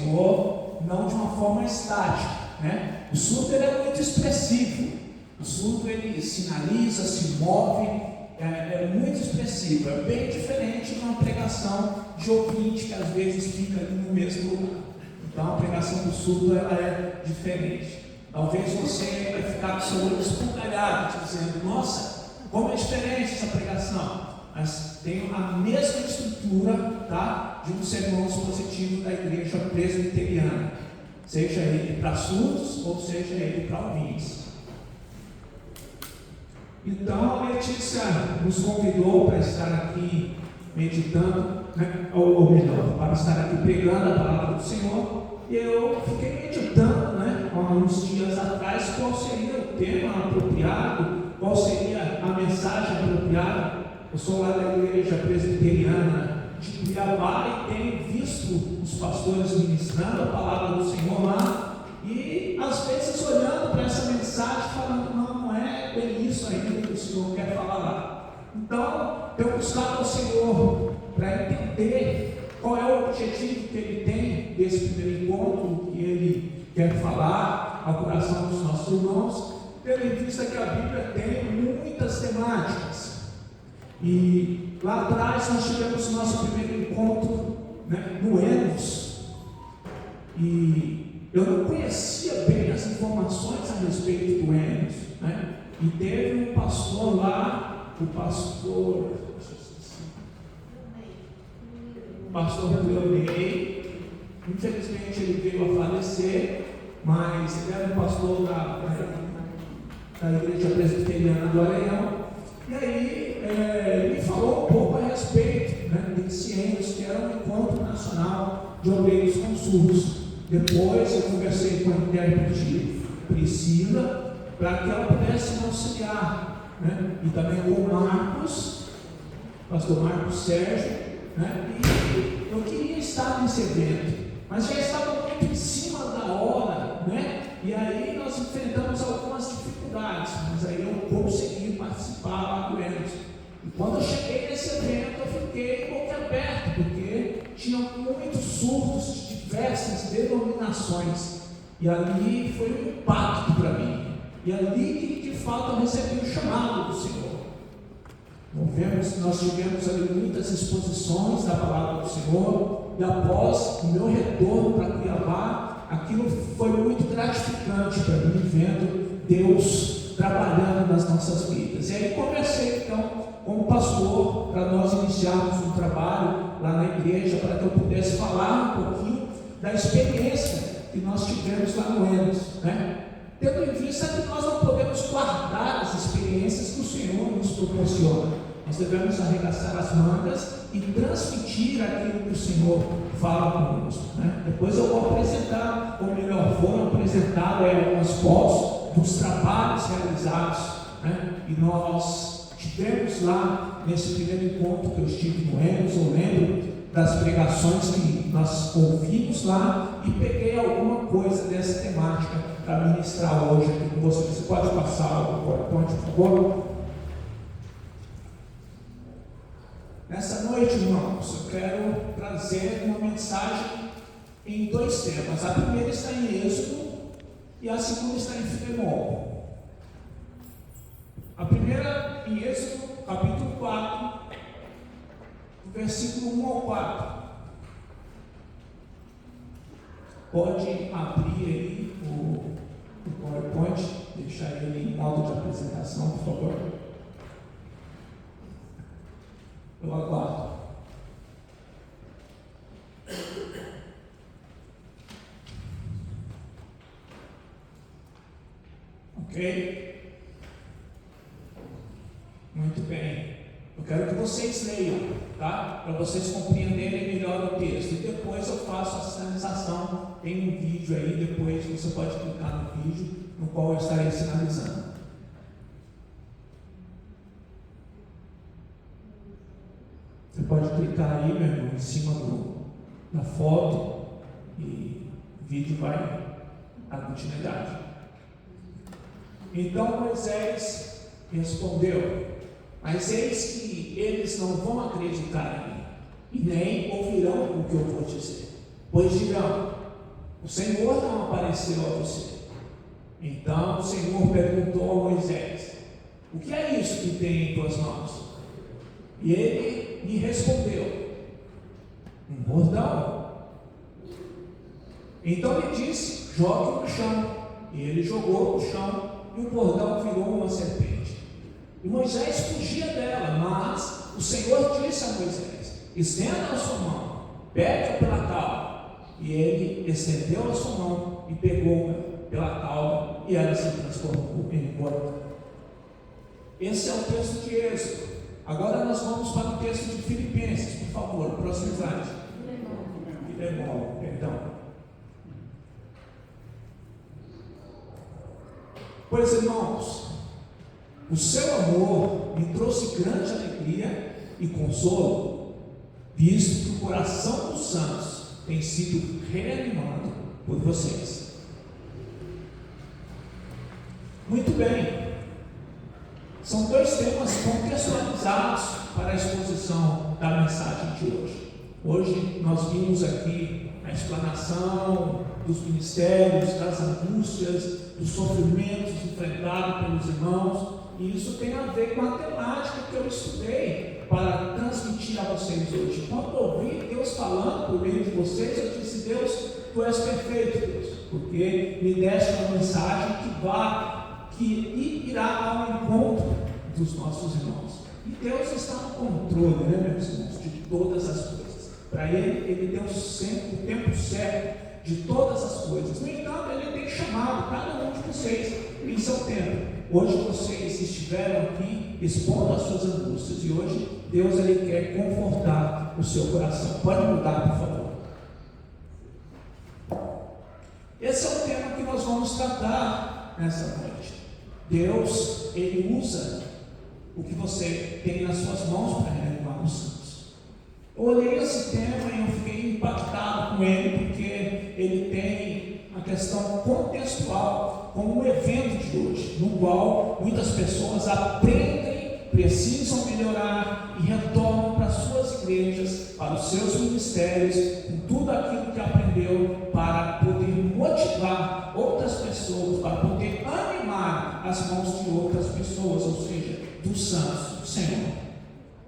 Senhor, não de uma forma estática, né? O surdo ele é muito expressivo, o surdo ele sinaliza, se move, é muito expressivo, é bem diferente de uma pregação de ouvinte que às vezes fica ali no mesmo lugar. Então a pregação do surdo ela é diferente. Talvez você vai ficar com o seu olho esbugalhado, dizendo: nossa, como é diferente essa pregação. Mas tem a mesma estrutura, tá, de um sermão expositivo da igreja presbiteriana, seja ele para surdos ou seja ele para ouvintes. Então a Letícia nos convidou para estar aqui meditando, né, ou melhor, para estar aqui pregando a palavra do Senhor, e eu fiquei meditando, né, há uns dias atrás, qual seria o tema apropriado, qual seria a mensagem apropriada. Eu sou lá da igreja presbiteriana de Cuiabá e tenho visto os pastores ministrando a palavra do Senhor lá, e às vezes olhando para essa mensagem falando: não é bem isso ainda que o Senhor quer falar lá. Então eu buscava ao Senhor para entender qual é o objetivo que Ele tem desse primeiro encontro, que Ele quer falar ao coração dos nossos irmãos, tendo em vista que a Bíblia tem muitas temáticas. E lá atrás nós tivemos o nosso primeiro encontro, né, no Enos, e eu não conhecia bem as informações a respeito do Enos, né? E teve um pastor lá, o pastor Leonei, infelizmente ele veio a falecer, mas ele era um pastor da igreja presbiteriana do Areião. E aí ele falou um pouco a respeito, né, desse Enos, que era um encontro nacional de obreiros com surdos. Depois eu conversei com a intérprete Priscila para que ela pudesse me auxiliar, né, e também com o Marcos, pastor Marcos Sérgio, né, e eu queria estar nesse evento, mas já estava muito em cima da hora, né, e aí nós enfrentamos algumas dificuldades, mas aí eu consegui participar lá do Enos. E quando eu cheguei nesse evento, eu fiquei boquiaberto, porque tinha muitos surdos de diversas denominações, e ali foi um impacto para mim, e ali que de fato eu recebi o chamado do Senhor. Nós tivemos ali muitas exposições da palavra do Senhor, e após o meu retorno para Cuiabá, aquilo foi muito gratificante para mim, vendo Deus trabalhando nas nossas vidas. E aí comecei então como pastor para nós iniciarmos um trabalho lá na igreja, para que eu pudesse falar um pouquinho da experiência que nós tivemos lá no Enos, né? Tendo em vista que nós não podemos guardar as experiências que o Senhor nos proporciona. Nós devemos arregaçar as mangas e transmitir aquilo que o Senhor fala conosco, né? Depois eu vou apresentar, ou melhor, foram apresentadas algumas fotos dos trabalhos realizados, né? E nós tivemos lá, nesse primeiro encontro que eu estive no Enos, eu lembro das pregações que nós ouvimos lá e peguei alguma coisa dessa temática para ministrar hoje aqui com você. Você pode passar o PowerPoint, por favor? Nessa noite, irmãos, eu quero trazer uma mensagem em dois temas. A primeira está em Êxodo e a segunda está em Filemão. A primeira em Êxodo, capítulo 4, versículo 1 ao 4. Pode abrir aí o PowerPoint, deixar ele em modo de apresentação, por favor. Eu aguardo. Ok? Muito bem. Eu quero que vocês leiam, tá? Para vocês compreenderem melhor o texto. E depois eu faço a sinalização. Tem um vídeo aí, depois você pode clicar no vídeo no qual eu estarei sinalizando. Você pode clicar aí, meu irmão, em cima da foto e o vídeo vai dar continuidade. Então Moisés respondeu: mas eis que eles não vão acreditar em mim, e nem ouvirão o que eu vou dizer, pois dirão: O Senhor não apareceu a você. Então o Senhor perguntou a Moisés: o que é isso que tem em tuas mãos? E ele lhe respondeu: um bordão. Então ele disse: jogue no chão. E ele jogou no chão, e o bordão virou uma serpente. E Moisés fugia dela, mas o Senhor disse a Moisés: estenda a sua mão, pegue-a pela cauda. E ele estendeu a sua mão e pegou-a pela cauda, e ela se transformou em bordão. Esse é o texto de Êxodo. Agora nós vamos para o texto de Filipenses, por favor, próximo slide. Filemão, perdão. Pois, irmãos, o seu amor me trouxe grande alegria e consolo, visto que o coração dos santos tem sido reanimado por vocês. Muito bem. São dois temas contextualizados para a exposição da mensagem de hoje. Hoje nós vimos aqui a explanação dos ministérios, das angústias, dos sofrimentos enfrentados pelos irmãos, e isso tem a ver com a temática que eu estudei para transmitir a vocês hoje. Quando ouvi Deus falando por meio de vocês, eu disse: Deus, tu és perfeito, Deus, porque me deste uma mensagem que irá ao encontro dos nossos irmãos. E Deus está no controle, meus irmãos, de todas as coisas. Para Ele deu sempre o tempo certo de todas as coisas. No entanto, Ele tem chamado cada um de vocês em seu tempo. Hoje vocês estiveram aqui expondo as suas angústias, e hoje Deus ele quer confortar o seu coração. Pode mudar, por favor. Esse é o tema que nós vamos tratar nessa noite. Deus, ele usa o que você tem nas suas mãos para reanimar os santos. Eu olhei esse tema e eu fiquei impactado com ele, porque ele tem a questão contextual como o evento de hoje, no qual muitas pessoas aprendem, precisam melhorar e retornam para suas igrejas, para os seus ministérios, com tudo aquilo que aprendeu, para poder motivar outras pessoas, para poder animar as mãos de outras pessoas, ou seja, dos santos do Senhor.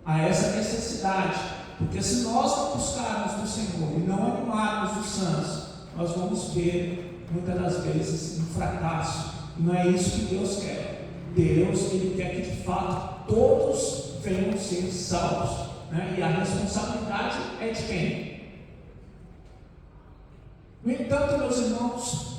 Há essa necessidade, porque se nós não buscarmos do Senhor e não animarmos os santos, nós vamos ver muitas das vezes um fracasso. E não é isso que Deus quer. Deus, ele quer que de fato todos venham ser salvos, E a responsabilidade é de quem? No entanto, meus irmãos,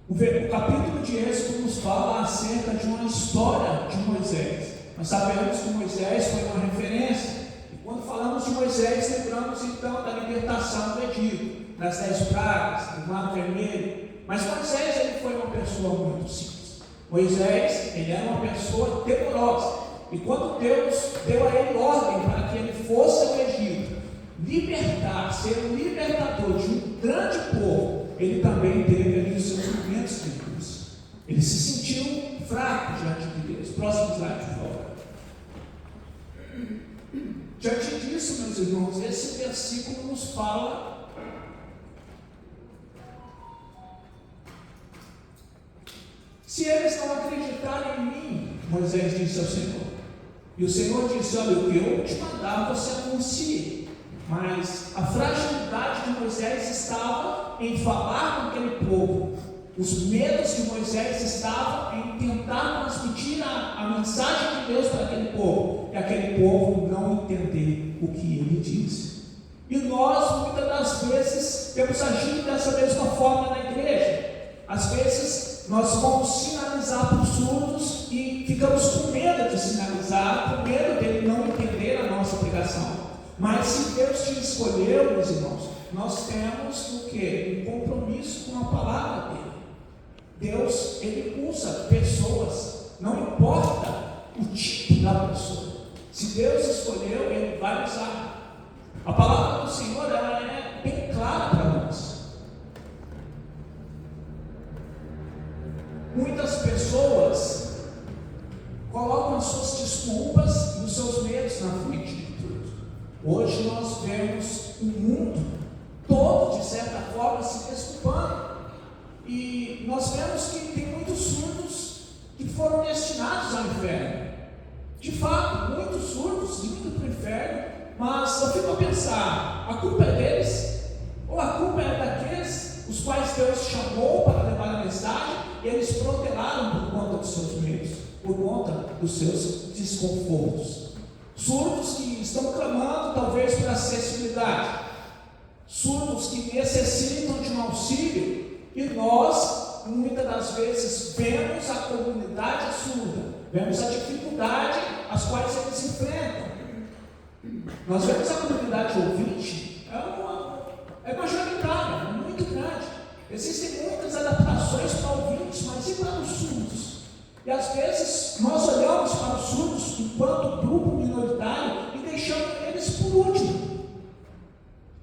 o capítulo de Êxodo nos fala acerca de uma história de Moisés. Nós sabemos que Moisés foi uma referência. E quando falamos de Moisés, lembramos então da libertação do Egito, das 10 pragas, do Mar Vermelho. Mas Moisés, ele foi uma pessoa muito simples. Moisés, ele era uma pessoa temorosa. E quando Deus deu a ele ordem para que ele fosse ao Egito, libertar, ser o libertador de um grande povo, ele também teve ali os seus momentos de angústia. Ele se sentiu fraco diante de Deus. Próximo slide, por favor. Diante disso, meus irmãos, esse versículo nos fala se eles não acreditarem em mim, Moisés disse ao Senhor. E o Senhor disse: olha, o que eu te mandar, você anuncie. Mas a fragilidade de Moisés estava em falar com aquele povo. Os medos de Moisés estavam em tentar transmitir a mensagem de Deus para aquele povo. E aquele povo não entender o que ele disse. E nós, muitas das vezes, temos agido dessa mesma forma na igreja. Às vezes, nós vamos sinalizar para os surdos e ficamos com medo de sinalizar, com medo dele não entender a nossa pregação. Mas se Deus te escolheu, meus irmãos, nós temos o quê? Um compromisso com a palavra dele. Deus, ele usa pessoas, não importa o tipo da pessoa. Se Deus escolheu, ele vai usar. A palavra do Senhor, ela é bem clara para nós. Muitas pessoas colocam as suas desculpas e os seus medos na frente de tudo. Hoje nós vemos o mundo todo, de certa forma, se desculpando. inferno, mas eu fico a pensar, a culpa é deles? Ou a culpa é daqueles os quais Deus chamou para levar a mensagem e eles protelaram por conta dos seus medos, por conta dos seus desconfortos? Surdos que estão clamando talvez por acessibilidade, surdos que necessitam de um auxílio, e nós, muitas das vezes, vemos a comunidade surda, vemos a dificuldade as quais eles enfrentam. Nós vemos a comunidade ouvinte, é majoritária, é muito grande. Existem muitas adaptações para ouvintes, mas e para os surdos? E às vezes nós olhamos para os surdos enquanto grupo minoritário e deixamos eles por último.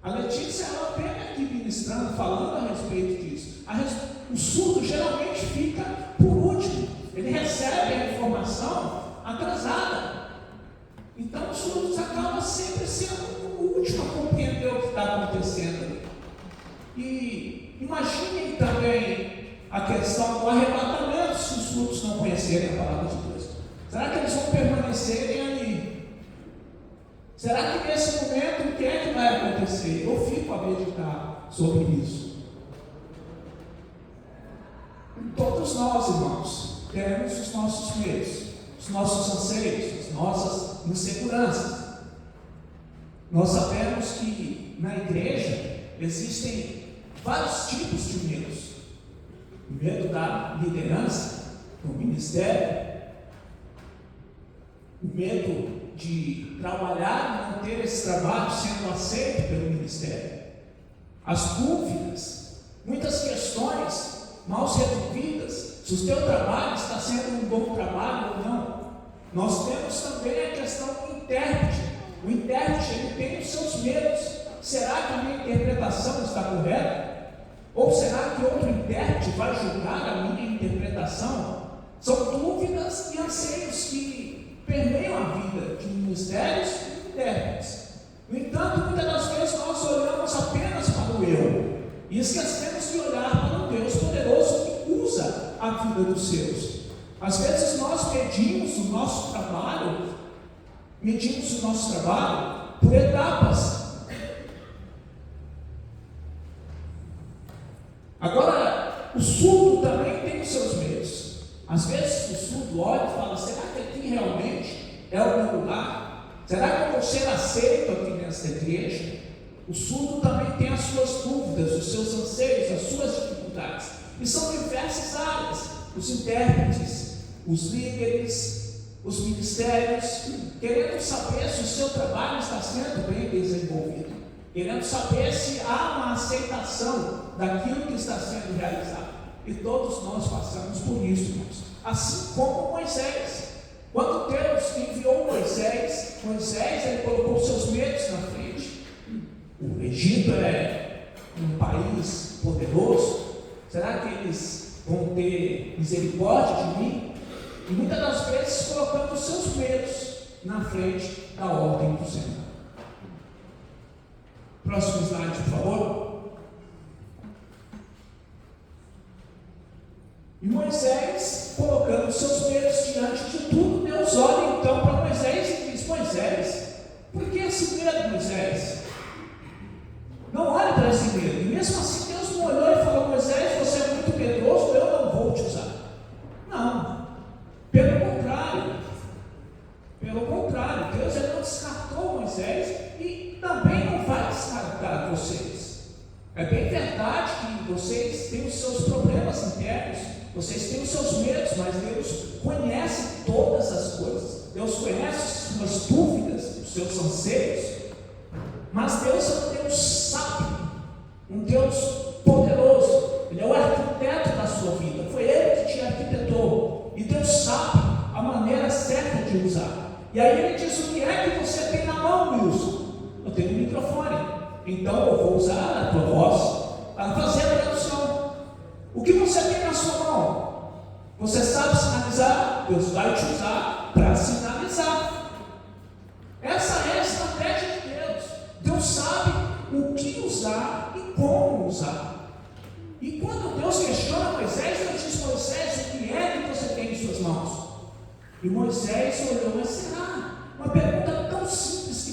A Letícia, ela vem aqui ministrando, falando a respeito disso. O surdo geralmente fica por último, ele recebe a informação atrasada. Então os surdos acabam sempre sendo o último a compreender o que está acontecendo ali. E imaginem também a questão do arrebatamento se os surdos não conhecerem a palavra de Deus. Será que eles vão permanecerem ali? Será que nesse momento o que é que vai acontecer? Eu fico a meditar sobre isso. Todos nós, irmãos, temos os nossos medos, os nossos anseios, as nossas inseguranças. Nós sabemos que na igreja existem vários tipos de medos. O medo da liderança, do ministério, o medo de trabalhar e não ter esse trabalho sendo aceito pelo ministério, as dúvidas, muitas questões mal resolvidas, se o teu trabalho está sendo um bom trabalho ou não. Nós temos também a questão do intérprete. O intérprete, ele tem os seus medos. Será que a minha interpretação está correta? Ou será que outro intérprete vai julgar a minha interpretação? São dúvidas e anseios que permeiam a vida de ministérios e intérpretes. No entanto, muitas das vezes nós olhamos apenas para o eu e esquecemos de olhar para o Deus poderoso que usa a vida dos seus. Às vezes nós medimos o nosso trabalho por etapas. Agora, o surdo também tem os seus medos. Às vezes o surdo olha e fala: será que aqui realmente é o meu lugar? Será que eu vou ser aceito aqui nesta igreja? O surdo também tem as suas dúvidas, os seus anseios, as suas dificuldades. E são diversas áreas. Os intérpretes, os líderes, os ministérios, querendo saber se o seu trabalho está sendo bem desenvolvido, querendo saber se há uma aceitação daquilo que está sendo realizado. E todos nós passamos por isso, irmãos. Assim como Moisés. Quando Deus enviou Moisés, ele colocou seus medos na frente. O Egito é um país poderoso. Será que eles vão ter misericórdia de mim? E muitas das vezes colocando os seus medos na frente da ordem do Senhor. Próximo slide, por favor. E Moisés, colocando os seus medos diante de tudo, Deus olha então para Moisés e diz: Moisés, por que esse medo, Moisés? Não olhe para esse medo. E mesmo assim Deus não olhou e falou: Moisés, você é muito medroso, eu não vou te usar. Não, pelo contrário, Deus não descartou Moisés e também não vai descartar vocês. É bem verdade que vocês têm os seus problemas internos, vocês têm os seus medos, mas Deus conhece todas as coisas. Deus conhece as suas dúvidas, os seus anseios. Mas Deus é um Deus sábio, um Deus poderoso. Ele é o arquiteto da sua vida. Foi Ele que te arquitetou. E Deus sabe a maneira certa de usar. E aí Ele diz: o que é que você tem na mão, Wilson? Eu tenho um microfone. Então eu vou usar a tua voz para fazer a tradução. O que você tem na sua mão? Você sabe sinalizar? Deus vai te usar para sinalizar. Essa é a estratégia de Deus. Deus sabe o que usar e como usar. E quando Deus questiona Moisés, Deus diz: Moisés, o que é que você tem em suas mãos? E Moisés olhou: mas será? Uma pergunta tão simples que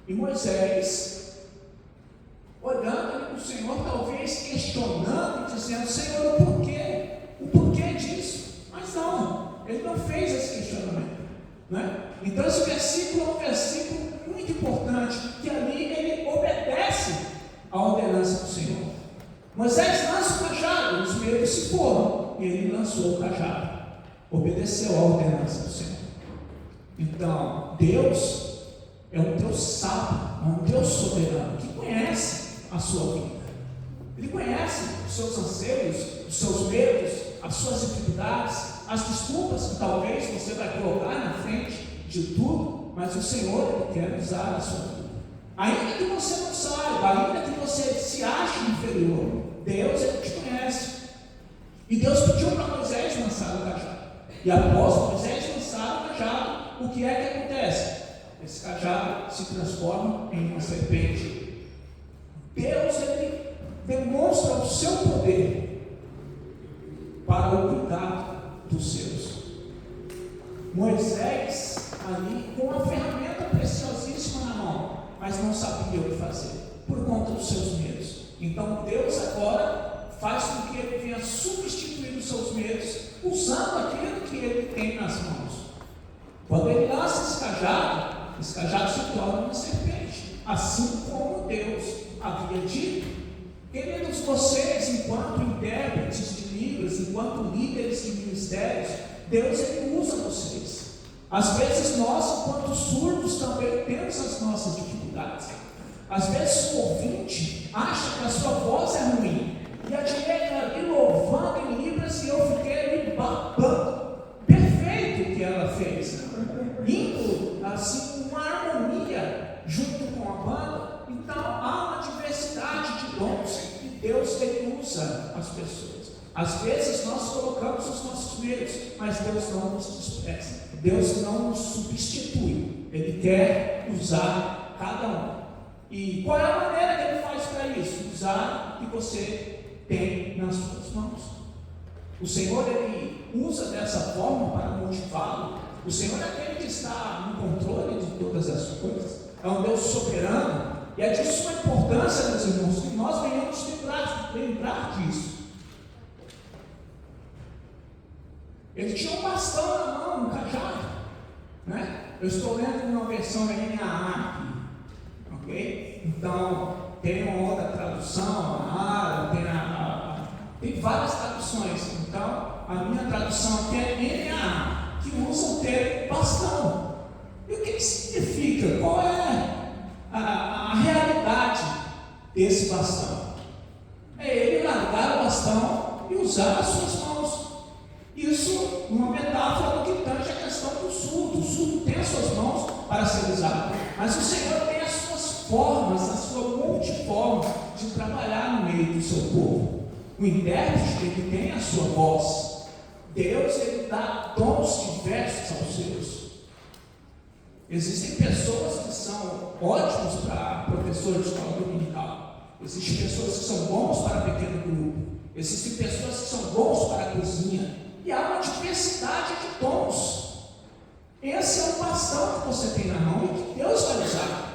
E Moisés, olhando para o Senhor, talvez questionando, dizendo: Senhor, o porquê? O porquê disso? Mas não, ele não fez esse questionamento, né? Então esse versículo é um versículo muito importante, que ali ele obedece à ordenança do Senhor. Moisés lança o cajado, os medos se foram, e ele lançou o cajado, obedeceu à ordenança do Senhor. Então, Deus é um Deus sábio, é um Deus soberano, que conhece a sua vida. Ele conhece os seus anseios, os seus medos, as suas dificuldades, as desculpas que talvez você vai colocar na frente de tudo, mas o Senhor quer usar a sua vida. Ainda que você não saiba, ainda que você se ache inferior, Deus, Ele te conhece. E Deus pediu para Moisés lançar o cajado. E após Moisés lançar o cajado, o que é que acontece? Esse cajado se transforma em uma serpente. Deus, Ele demonstra o seu poder para o cuidado dos seus. Moisés, ali, com uma ferramenta preciosíssima na mão, mas não sabia o que fazer, por conta dos seus medos. Então Deus agora faz com que ele venha substituir os seus medos, usando aquilo que ele tem nas mãos. Quando ele lança esse cajado se torna uma serpente, assim como Deus havia dito. Queridos, vocês, enquanto intérpretes de Libras, enquanto líderes de ministérios, Deus, Ele usa vocês. Às vezes nós, enquanto surdos, também temos as nossas dificuldades. Às vezes o ouvinte acha que a sua voz é ruim, e a direita ali louvando em Libras, e eu fiquei ali babando. Perfeito o que ela fez, indo assim, uma harmonia junto com a banda. Então há uma diversidade de dons, e Deus, Ele usa as pessoas. Às vezes nós colocamos os nossos medos, mas Deus não nos despreza, Deus não nos substitui, Ele quer usar cada um. E qual é a maneira que Ele faz para isso? Usar o que você tem nas suas mãos. O Senhor, Ele usa dessa forma para motivá-lo. O Senhor é aquele que está no controle de todas as coisas, é um Deus soberano, e é de suma importância, meus irmãos, que nós venhamos lembrar disso. Ele tinha um bastão na mão, um cajado, né? Eu estou lendo uma versão NAA aqui, ok? Então, tem uma outra tradução, tem várias traduções. Então, a minha tradução aqui é NAA, que usa o termo bastão. E o que significa? Qual é a realidade desse bastão? É ele largar o bastão e usar as suas mãos. Isso uma metáfora do que tange a questão do surdo. O surdo tem as suas mãos para ser usado, mas o Senhor tem as suas formas, a sua multiforma de trabalhar no meio do seu povo. O intérprete, ele tem a sua voz. Deus, Ele dá dons diversos aos seus. Existem pessoas que são ótimos para professor de escola dominical. Existem pessoas que são bons para pequeno grupo. Existem pessoas que são bons para a cozinha. E há uma diversidade de dons. Esse é o bastão que você tem na mão e que Deus vai usar.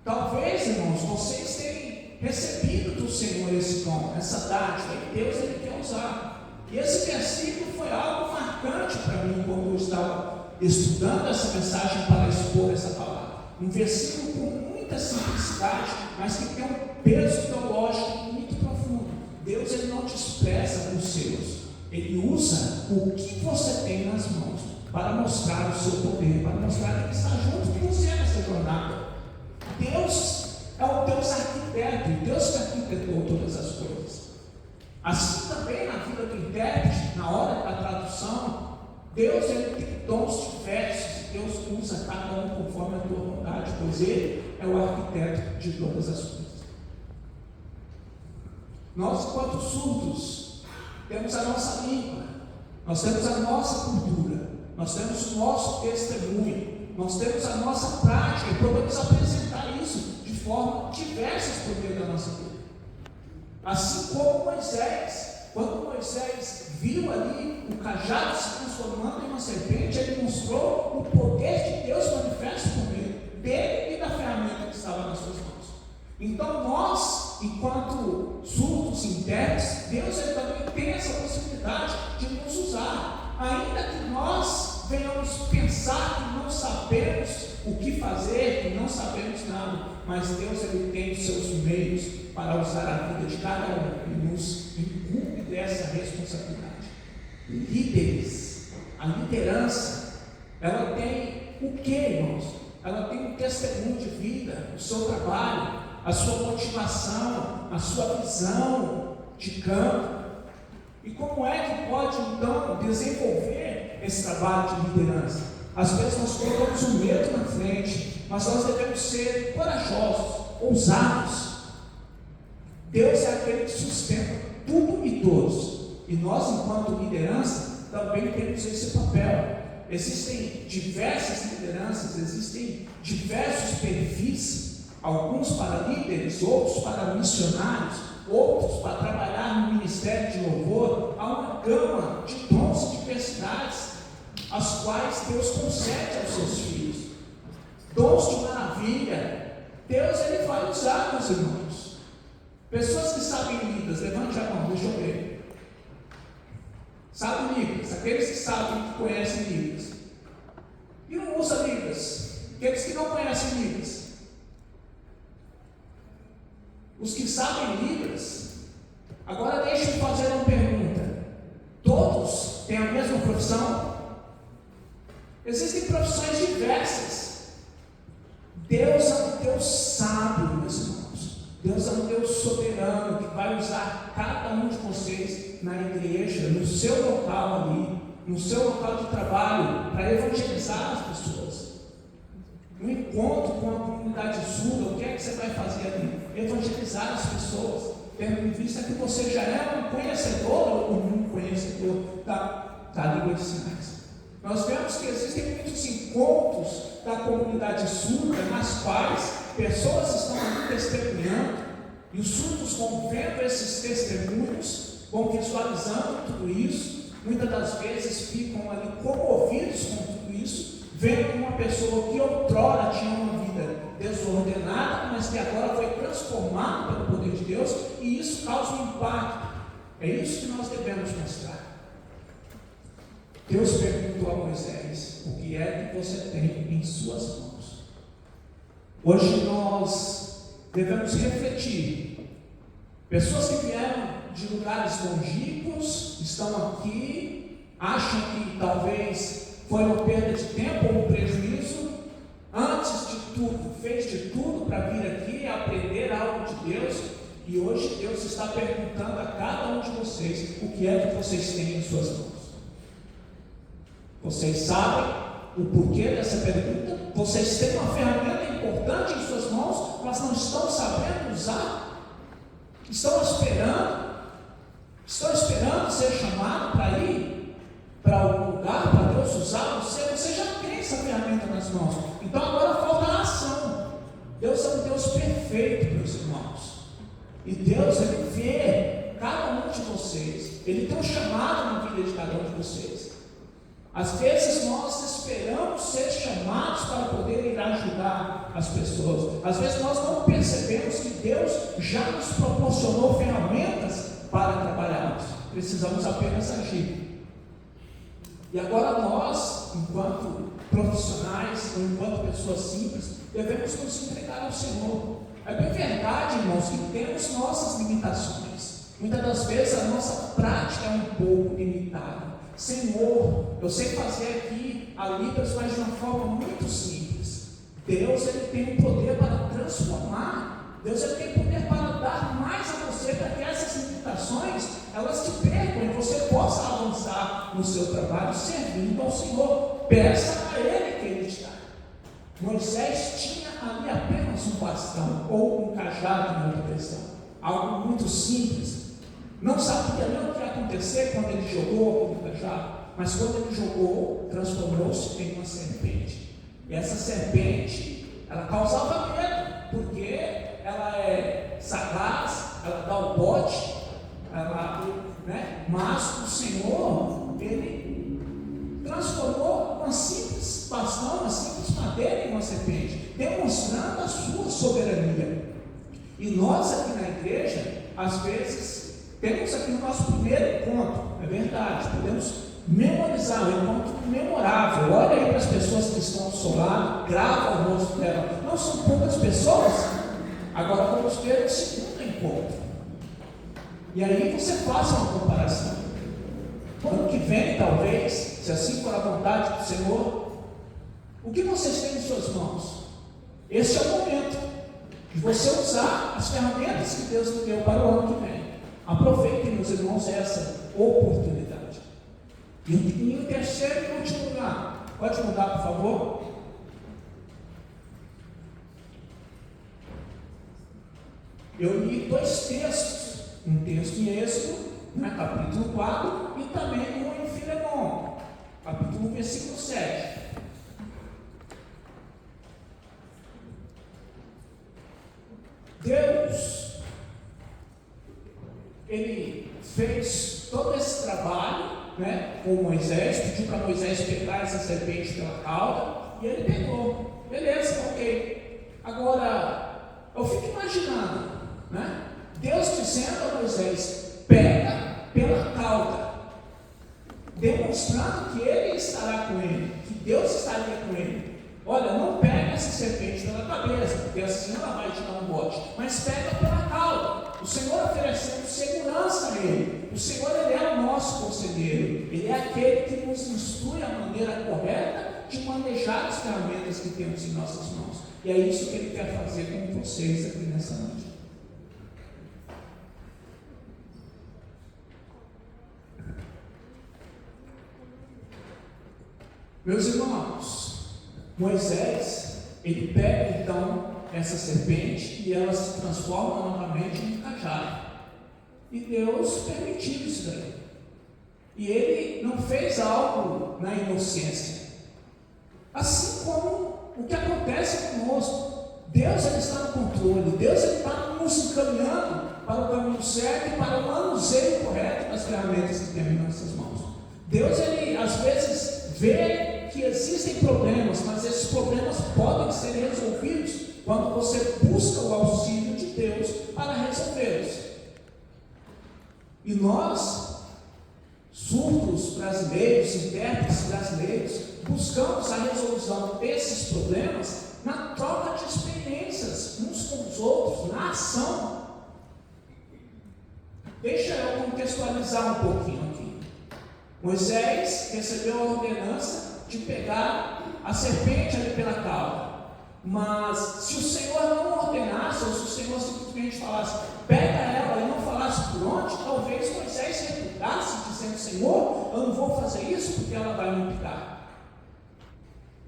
Talvez, irmãos, vocês tenham recebido do Senhor esse dom, essa dádiva, e Deus, Ele quer usar. E esse versículo foi algo marcante para mim quando eu estava estudando essa mensagem para expor essa palavra. Um versículo com muita simplicidade, mas que tem um peso teológico muito profundo. Deus, Ele não despreza os seus. Ele usa o que você tem nas mãos para mostrar o seu poder, para mostrar que Ele está junto com você nessa jornada. Deus é o Deus arquiteto, o Deus que arquitetou todas as coisas. Assim também na vida do intérprete, na hora da tradução, Deus, Ele tem dons diversos, e Deus usa cada um conforme a tua vontade, pois Ele é o arquiteto de todas as coisas. Nós, enquanto surdos, temos a nossa língua, nós temos a nossa cultura, nós temos o nosso testemunho, nós temos a nossa prática, e podemos apresentar isso de forma diversas por meio da nossa vida. Assim como Moisés, quando Moisés viu ali o cajado se transformando em uma serpente, ele mostrou o poder de Deus manifesto por ele, dele e da ferramenta que estava nas suas mãos. Então nós, enquanto surdos, intérpretes, Deus ele também tem essa possibilidade de nos usar, ainda que nós venhamos pensar que não sabemos o que fazer, que não sabemos nada, mas Deus ele tem os seus meios para usar a vida de cada um e nos incumbe dessa responsabilidade. Líderes, a liderança, ela tem o que, irmãos? Ela tem um testemunho de vida, o seu trabalho, a sua motivação, a sua visão de campo. E como é que pode então desenvolver esse trabalho de liderança? Às vezes nós colocamos o medo na frente, mas nós devemos ser corajosos, ousados. Deus é aquele que sustenta tudo e todos. E nós, enquanto liderança, também temos esse papel. Existem diversas lideranças, existem diversos perfis, alguns para líderes, outros para missionários, outros para trabalhar no ministério de louvor. Há uma gama de dons e diversidades, as quais Deus concede aos seus filhos. Dons de maravilha, Deus ele vai usar, meus irmãos. Pessoas que sabem Libras, levante a mão, deixa eu ver. Sabem Libras, aqueles que sabem, que conhecem Libras. E não usa Libras, aqueles que não conhecem Libras. Os que sabem Libras, agora deixa eu fazer uma pergunta. Todos têm a mesma profissão? Existem profissões diversas. Deus é um Deus sábio, meus irmãos. Deus é um Deus soberano que vai usar cada um de vocês na igreja, no seu local ali, no seu local de trabalho, para evangelizar as pessoas. No encontro com a comunidade surda, o que é que você vai fazer ali? Evangelizar as pessoas, tendo em vista que você já é um conhecedor ou um conhecedor da língua de sinais. Nós vemos que existem muitos encontros da comunidade surda, nas quais pessoas estão ali testemunhando, e os surdos vão vendo esses testemunhos, vão visualizando tudo isso, muitas das vezes ficam ali comovidos com tudo isso, vendo uma pessoa que outrora tinha uma vida desordenada, mas que agora foi transformada pelo poder de Deus, e isso causa um impacto. É isso que nós devemos mostrar. Deus perguntou a Moisés: o que é que você tem em suas mãos? Hoje nós devemos refletir. Pessoas que vieram de lugares longínquos, estão aqui, acham que talvez foi uma perda de tempo ou um prejuízo. Antes de tudo, fez de tudo para vir aqui aprender algo de Deus. E hoje Deus está perguntando a cada um de vocês: o que é que vocês têm em suas mãos? Vocês sabem o porquê dessa pergunta? Vocês têm uma ferramenta importante em suas mãos, mas não estão sabendo usar? Estão esperando ser chamado para ir para algum lugar, para Deus usar você? Você já tem essa ferramenta nas mãos. Então agora falta a ação. Deus é um Deus perfeito, meus irmãos. E Deus, Ele vê cada um de vocês. Ele tem um chamado na vida de cada um de vocês. Às vezes nós esperamos ser chamados para poder ir ajudar as pessoas. Às vezes nós não percebemos que Deus já nos proporcionou ferramentas para trabalharmos. Precisamos apenas agir. E agora nós, enquanto profissionais ou enquanto pessoas simples, devemos nos entregar ao Senhor. É bem verdade, irmãos, que temos nossas limitações. Muitas das vezes a nossa prática é um pouco limitada. Senhor, eu sei fazer aqui a Libras, mas de uma forma muito simples. Deus, Ele tem o poder para transformar. Deus, Ele tem o poder para dar mais a você, para que essas limitações, elas te percam e você possa avançar no seu trabalho, servindo ao Senhor. Peça a Ele que Ele te dá. Moisés tinha ali apenas um bastão, ou um cajado na outra versão. Algo muito simples. Não sabia nem o que ia acontecer quando ele jogou aquele cajado, mas quando ele jogou, transformou-se em uma serpente. E essa serpente, ela causava medo, porque ela é sagaz, ela dá o bote, ela Mas o Senhor, Ele transformou uma simples bastão, uma simples madeira em uma serpente, demonstrando a sua soberania. E nós aqui na igreja, às vezes, temos aqui o nosso primeiro encontro, é verdade, podemos memorizar, um encontro memorável. Olha aí para as pessoas que estão ao seu lado, grava o rosto dela. Não são poucas pessoas. Agora vamos ver o segundo encontro. E aí você faça uma comparação. Ano que vem, talvez, se assim for a vontade do Senhor, o que vocês têm em suas mãos? Esse é o momento de você usar as ferramentas que Deus lhe deu para o ano que vem. Aproveitem, meus irmãos, essa oportunidade. E em terceiro e último lugar, pode mudar, por favor? Eu li dois textos, um texto em Êxodo, capítulo 4, e também um em Filemão, capítulo 1, versículo 7. Deus, Ele fez todo esse trabalho, com Moisés, pediu para Moisés pegar essa serpente pela cauda, e ele pegou. Beleza, ok. Agora, eu fico imaginando, Deus dizendo a Moisés, pega pela cauda, demonstrando que Ele estará com ele, que Deus estaria com ele. Olha, não pega essa serpente pela cabeça, porque assim ela vai te dar um bote, mas pega pela cauda. O Senhor oferecendo segurança a ele. O Senhor, Ele é o nosso conselheiro. Ele é aquele que nos instrui a maneira correta de manejar as ferramentas que temos em nossas mãos. E é isso que Ele quer fazer com vocês aqui nessa noite. Meus irmãos, Moisés, ele pega então essa serpente e ela se transforma novamente em cajado. E Deus permitiu isso daí. E Ele não fez algo na inocência. Assim como o que acontece conosco. Deus, Ele está no controle. Deus, Ele está nos encaminhando para o caminho certo e para o manuseio correto das ferramentas que temos em nossas mãos. Deus, Ele às vezes vê que existem problemas, mas esses problemas podem ser resolvidos quando você busca o auxílio de Deus para resolvê-los. E nós, surdos brasileiros, intérpretes brasileiros, buscamos a resolução desses problemas na troca de experiências uns com os outros, na ação. Deixa eu contextualizar um pouquinho aqui. Moisés recebeu a ordenança de pegar a serpente ali pela cauda. Mas se o Senhor não ordenasse, ou se o Senhor simplesmente falasse, pega ela, e não falasse por onde, talvez Moisés recusasse, dizendo, Senhor, eu não vou fazer isso porque ela vai me picar.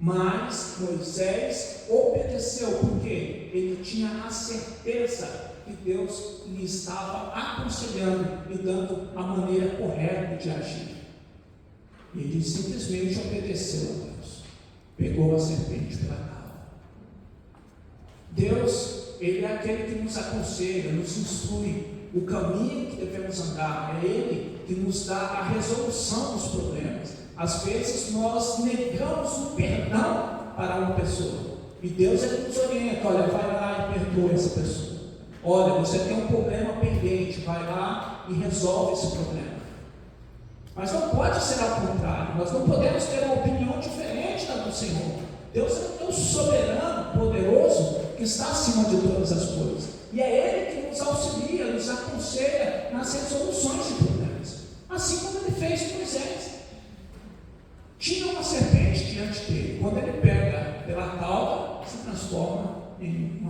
Mas Moisés obedeceu, porque ele tinha a certeza que Deus lhe estava aconselhando e dando a maneira correta de agir. E ele simplesmente obedeceu a Deus. Pegou a serpente pela cauda. Deus, Ele é aquele que nos aconselha, nos instrui o caminho que devemos andar. É Ele que nos dá a resolução dos problemas. Às vezes nós negamos o perdão para uma pessoa. E Deus, Ele nos orienta, olha, vai lá e perdoa essa pessoa. Olha, você tem um problema pendente, vai lá e resolve esse problema. Mas não pode ser ao contrário. Nós não podemos ter uma opinião diferente da do Senhor. Deus é um Deus soberano, poderoso, que está acima de todas as coisas. E é Ele que nos auxilia, nos aconselha nas resoluções de problemas. Assim como Ele fez com Moisés. Tinha uma serpente diante dele. Quando ele pega pela cauda, se transforma em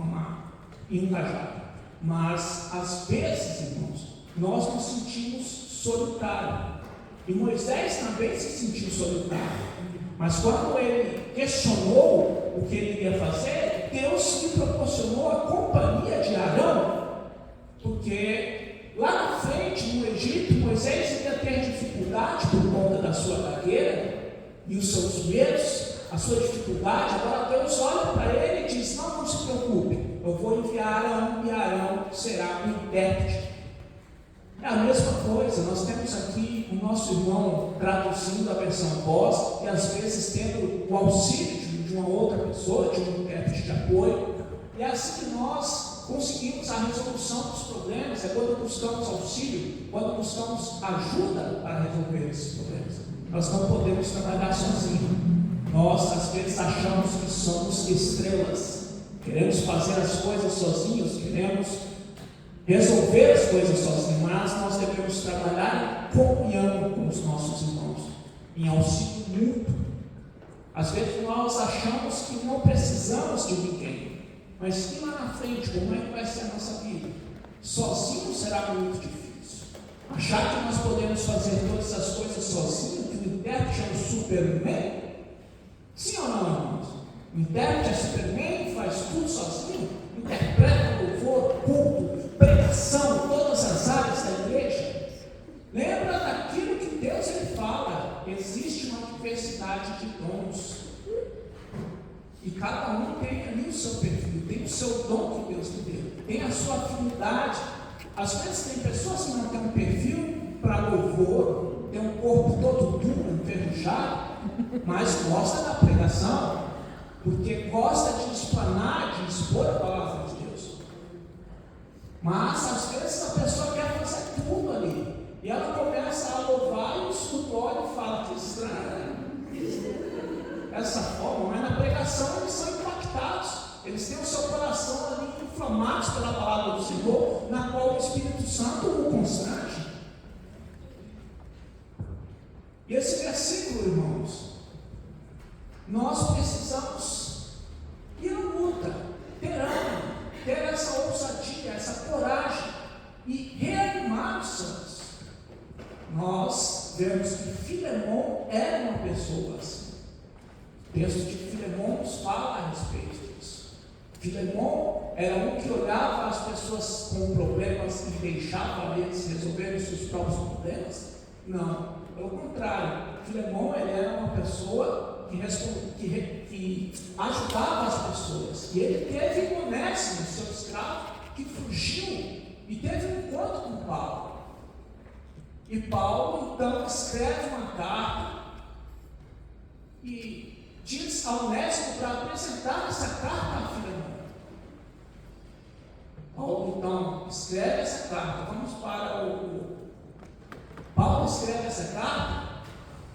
um cajado. Mas, às vezes, irmãos, nós nos sentimos solitários. E Moisés também se sentiu solitário. Mas quando ele questionou o que ele ia fazer, Deus lhe proporcionou a companhia de Arão, porque lá na frente, no Egito, Moisés ia ter dificuldade por conta da sua gagueira e os seus medos, a sua dificuldade. Agora Deus olha para ele e diz, não se preocupe, eu vou enviar Arão e Arão será o intérprete. É a mesma coisa, nós temos aqui nosso irmão traduzindo a versão voz e às vezes tendo o auxílio de uma outra pessoa, de um intérprete de apoio. E é assim que nós conseguimos a resolução dos problemas, é quando buscamos auxílio, quando buscamos ajuda para resolver esses problemas. Nós não podemos trabalhar sozinhos. Nós às vezes achamos que somos estrelas, queremos fazer as coisas sozinhos, queremos resolver as coisas sozinhos, mas nós devemos trabalhar em comunhão com os nossos irmãos, em auxílio mútuo. Às vezes nós achamos que não precisamos de ninguém, mas e lá na frente, como é que vai ser a nossa vida? Sozinho será muito difícil. Achar que nós podemos fazer todas as coisas sozinhos, que o intérprete é um Superman? Sim ou não, irmãos? O intérprete é Superman, faz tudo sozinho, interpreta louvor, culto, pregação, todas as áreas da igreja. Lembra daquilo que Deus ele fala, existe uma diversidade de dons. E cada um tem ali o seu perfil, tem o seu dom que Deus lhe deu, tem a sua afinidade. Às vezes tem pessoas que não têm um perfil para louvor, tem um corpo todo duro, enferrujado, mas gosta da pregação, porque gosta de explanar, de expor a palavra de Deus. Mas às vezes a pessoa quer fazer tudo ali, e ela começa a louvar e o escutório fala que estranho essa forma, mas na pregação eles são impactados, eles têm o seu coração ali inflamados pela palavra do Senhor, na qual o Espírito Santo o constrange. E esse versículo, irmãos, nós precisamos ir à luta, ter ânimo, ter essa ousadia, essa coragem e reanimar os santos. Nós vemos que Filemão era uma pessoa assim. O texto de Filemão nos fala a respeito disso. Filemão era um que olhava as pessoas com problemas e deixava eles resolverem os seus próprios problemas? Não, pelo contrário. Filemão ele era uma pessoa que ajudava as pessoas. E ele teve um Onésimo, seu escravo, que fugiu e teve um encontro com Paulo. E Paulo então escreve uma carta e diz ao Onésimo para apresentar essa carta a Filemão. Paulo então escreve essa carta. Vamos para o. Paulo escreve essa carta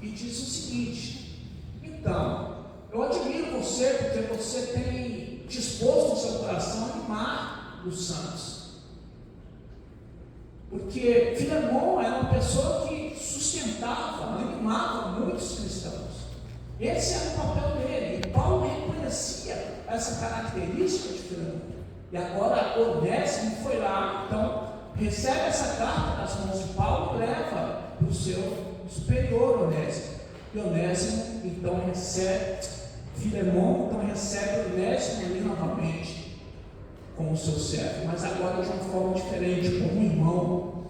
e diz o seguinte: então, eu admiro você porque você tem disposto o seu coração a animar os santos. Porque Filemão era uma pessoa que sustentava, animava muitos cristãos. Esse era o papel dele, e Paulo reconhecia essa característica de Filemão. E agora Onésimo foi lá, então recebe essa carta das mãos de Paulo e leva para o seu superior Onésimo. E Onésimo então recebe, Filemão então recebe Onésimo ali novamente como seu servo, mas agora de uma forma diferente, como irmão.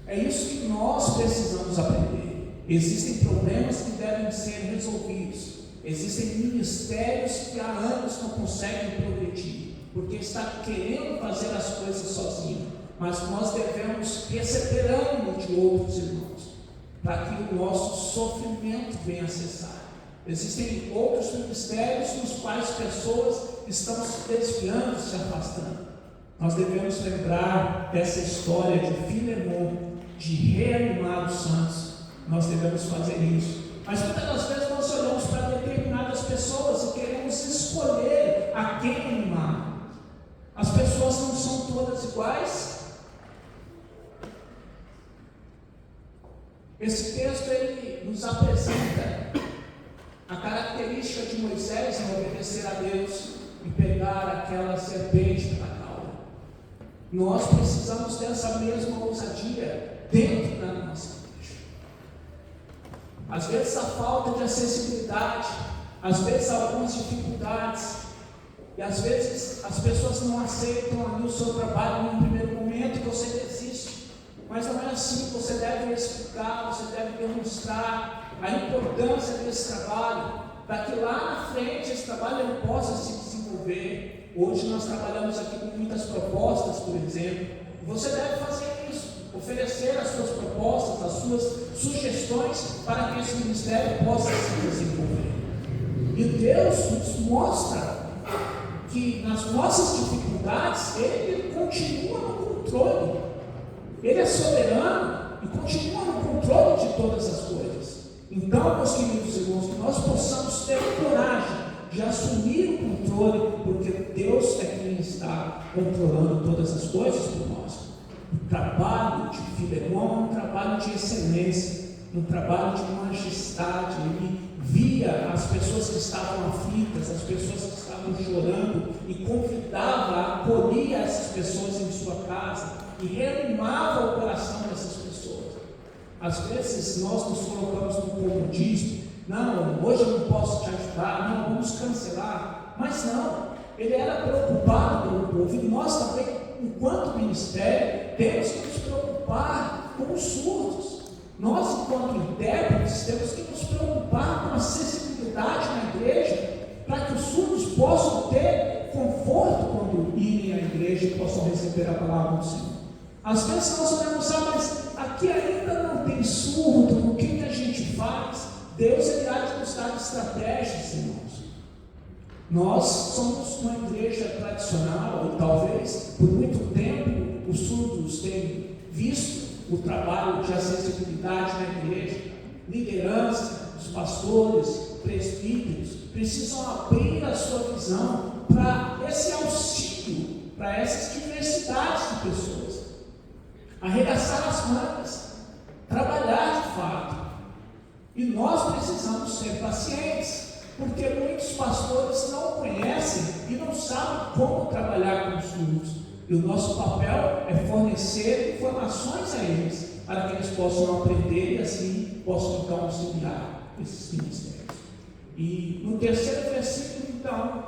É isso que nós precisamos aprender. Existem problemas que devem ser resolvidos. Existem ministérios que há anos não conseguem progredir, porque está querendo fazer as coisas sozinho. Mas nós devemos receber ânimo de outros irmãos, para que o nosso sofrimento venha a cessar. Existem outros ministérios nos quais pessoas estão se desviando, se afastando. Nós devemos lembrar dessa história de Filemão, de reanimar os santos. Nós devemos fazer isso. Mas muitas das vezes nós olhamos para determinadas pessoas e queremos escolher a quem animar. As pessoas não são todas iguais. Esse texto ele nos apresenta a característica de Moisés em obedecer a Deus e pegar aquela serpente pela cauda. Nós precisamos dessa mesma ousadia dentro da nossa igreja. Às vezes a falta de acessibilidade, às vezes algumas dificuldades, e às vezes as pessoas não aceitam ali o seu trabalho no primeiro momento e você desiste. Mas não é assim, você deve explicar, você deve demonstrar a importância desse trabalho, para que lá na frente esse trabalho ele possa se desenvolver. Hoje nós trabalhamos aqui com muitas propostas, por exemplo, você deve fazer isso, oferecer as suas propostas, as suas sugestões para que esse ministério possa se desenvolver. E Deus nos mostra que nas nossas dificuldades Ele continua no controle. Ele é soberano e continua no controle de todas as coisas. Então, meus queridos irmãos, que nós possamos ter coragem de assumir o controle, porque Deus é quem está controlando todas as coisas por nós. O trabalho de Filemão é um trabalho de excelência, um trabalho de majestade. Ele via as pessoas que estavam aflitas, as pessoas que estavam chorando, e convidava, acolhia essas pessoas em sua casa e reanimava o coração dessas pessoas. Às vezes nós nos colocamos no comodismo: não, hoje eu não posso te ajudar, não, vamos cancelar. Mas não, ele era preocupado pelo povo, e nós também, enquanto ministério, temos que nos preocupar com os surdos. Nós, enquanto intérpretes, temos que nos preocupar com a acessibilidade na igreja, para que os surdos possam ter conforto quando irem à igreja e possam receber a palavra do Senhor. Às vezes nós olhamos: mas aqui ainda não tem surdo, o que a gente faz? Deus irá nos dar estratégias, irmãos. Nós somos uma igreja tradicional, e talvez por muito tempo os surdos tenham visto o trabalho de acessibilidade na igreja. Liderança, os pastores, presbíteros precisam abrir a sua visão para esse auxílio, para essas diversidades de pessoas, arregaçar as mangas, trabalhar de fato. E nós precisamos ser pacientes, porque muitos pastores não conhecem e não sabem como trabalhar com os surdos. E o nosso papel é fornecer informações a eles, para que eles possam aprender e assim possam então auxiliar esses ministérios. E no terceiro versículo, então,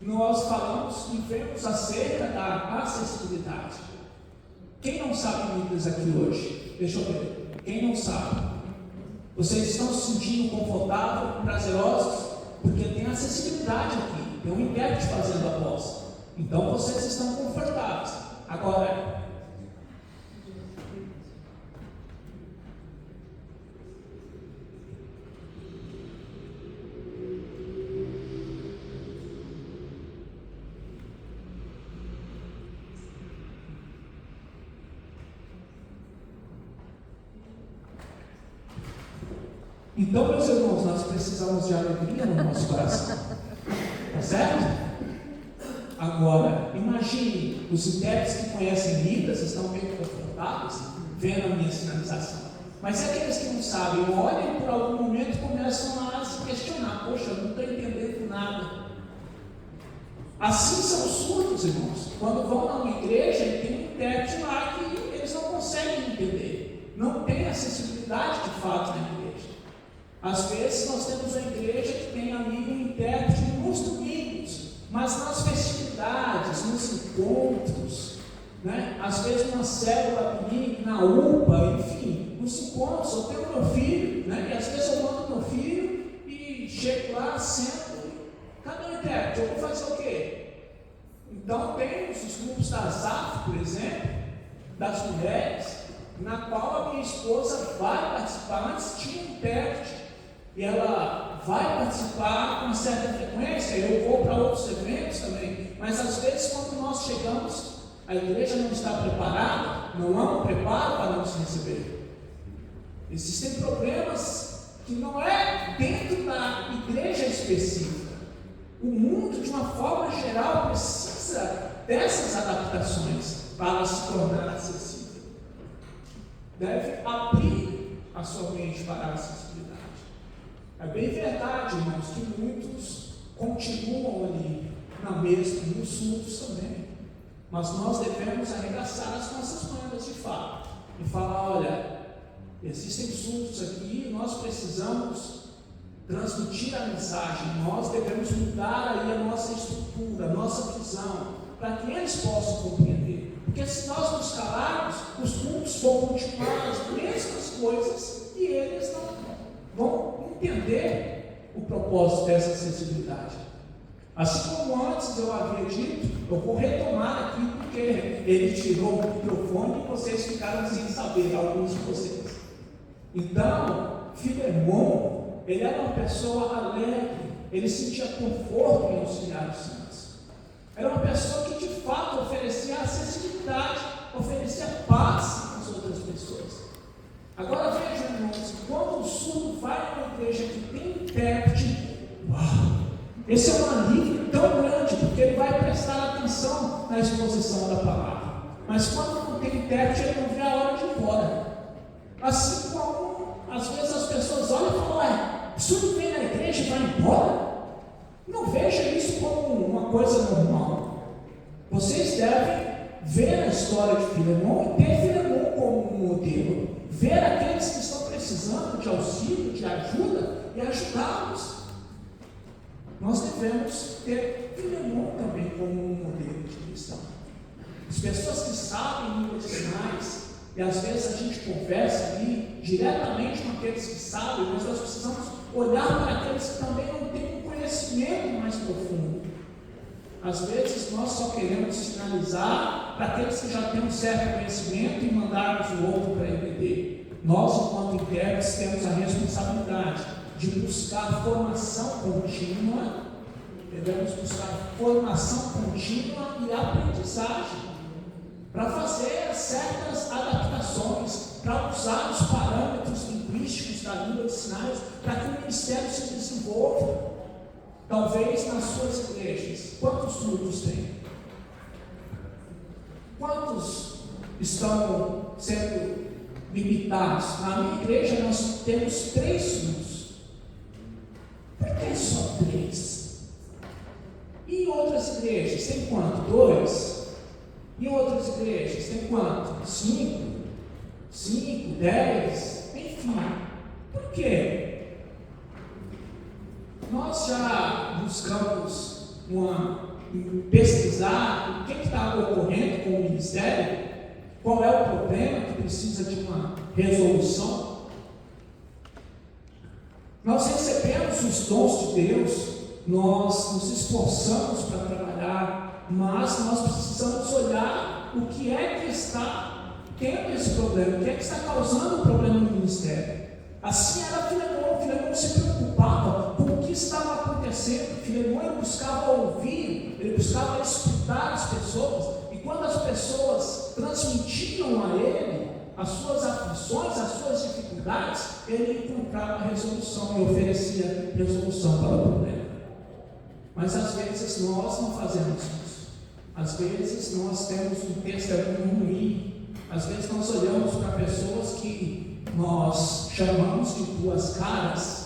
nós falamos e vemos acerca da acessibilidade. Quem não sabe Libras aqui hoje? Deixa eu ver. Quem não sabe? Vocês estão se sentindo confortáveis, prazerosos? Porque tem acessibilidade aqui, tem um intérprete fazendo a voz. Então vocês estão confortáveis. Agora, então, meus irmãos, nós precisamos de alegria no nosso coração. Tá certo? Agora, imagine, os intérpretes que conhecem Libras estão bem confortáveis vendo a minha sinalização. Mas aqueles que não sabem, olham por algum momento e começam a se questionar: poxa, eu não estou entendendo nada. Assim são os surdos, irmãos. Quando vão a uma igreja e tem um intérprete lá que eles não conseguem entender. Não tem acessibilidade de fato na igreja. Às vezes nós temos uma igreja que tem amigo e intérprete nos domingos, mas nas festividades, nos encontros, né? Às vezes numa célula pequena, na UPA, enfim, nos encontros. Eu tenho meu filho, né? E às vezes eu mando meu filho e chego lá, sento, cadê o intérprete? Eu vou fazer o quê? Então temos os grupos da ZAF, por exemplo, das mulheres, na qual a minha esposa vai participar. Antes tinha um intérprete, e ela vai participar com uma certa frequência. Eu vou para outros eventos também, mas às vezes quando nós chegamos, a igreja não está preparada, não há um preparo para nos receber. Existem problemas que não é dentro da igreja específica. O mundo, de uma forma geral, precisa dessas adaptações para se tornar acessível. Deve abrir a sua mente para a acessibilidade. É bem verdade, irmãos, que muitos continuam ali na mesa, e nos surdos também. Mas nós devemos arregaçar as nossas mangas de fato e falar: olha, existem surdos aqui, nós precisamos transmitir a mensagem, nós devemos mudar aí a nossa estrutura, a nossa visão, para que eles possam compreender. Porque se nós nos calarmos, os cultos vão continuar as mesmas coisas e eles não vão entender o propósito dessa acessibilidade. Assim como antes eu havia dito, eu vou retomar aqui porque ele tirou o microfone e vocês ficaram sem saber, alguns de vocês. Então, Filemon, ele era uma pessoa alegre, ele sentia conforto em auxiliar os santos. Era uma pessoa que de fato oferecia acessibilidade, oferecia paz às outras pessoas. Agora vejam, irmãos, quando o surdo vai a uma igreja que tem intérprete, uau! Esse é um alívio tão grande, porque ele vai prestar atenção na exposição da palavra. Mas quando não tem intérprete, ele não vê a hora de ir embora. Assim como, às vezes, as pessoas olham e falam: ué, surdo vem na igreja e vai embora? Não veja isso como uma coisa normal. Vocês devem ver a história de Filemon e ter Filemon como um modelo. Ver aqueles que estão precisando de auxílio, de ajuda e ajudá-los. Nós devemos ter Filemon também como um modelo de cristão. As pessoas que sabem línguas de sinais, e às vezes a gente conversa ali diretamente com aqueles que sabem, mas nós precisamos olhar para aqueles que também não têm um conhecimento mais profundo. Às vezes nós só queremos sinalizar para aqueles que já têm um certo conhecimento e mandarmos o outro para entender. Nós, enquanto intérpretes, temos a responsabilidade de buscar formação contínua, devemos buscar formação contínua e aprendizagem, para fazer certas adaptações, para usar os parâmetros linguísticos da língua de sinais, para que o ministério se desenvolva. Talvez nas suas igrejas, quantos surdos tem? Quantos estão sendo limitados? Na minha igreja nós temos 3 surdos. Por que só 3? E em outras igrejas tem quanto? 2? Em outras igrejas tem quanto? 5? 10? Enfim. Por quê? Nós já buscamos pesquisar o que está ocorrendo com o ministério, qual é o problema que precisa de uma resolução. Nós recebemos os dons de Deus, nós nos esforçamos para trabalhar, mas nós precisamos olhar o que é que está tendo esse problema, o que é que está causando o problema no ministério. Assim era Filemon se preocupava com o que estava acontecendo. Filemon buscava ouvir, ele buscava escutar as pessoas, e quando as pessoas transmitiam a ele as suas aflições, as suas dificuldades, ele encontrava resolução e oferecia resolução para o problema. Mas às vezes nós não fazemos isso. Às vezes nós temos um testemunho ruim. Às vezes nós olhamos para pessoas que nós chamamos de duas caras,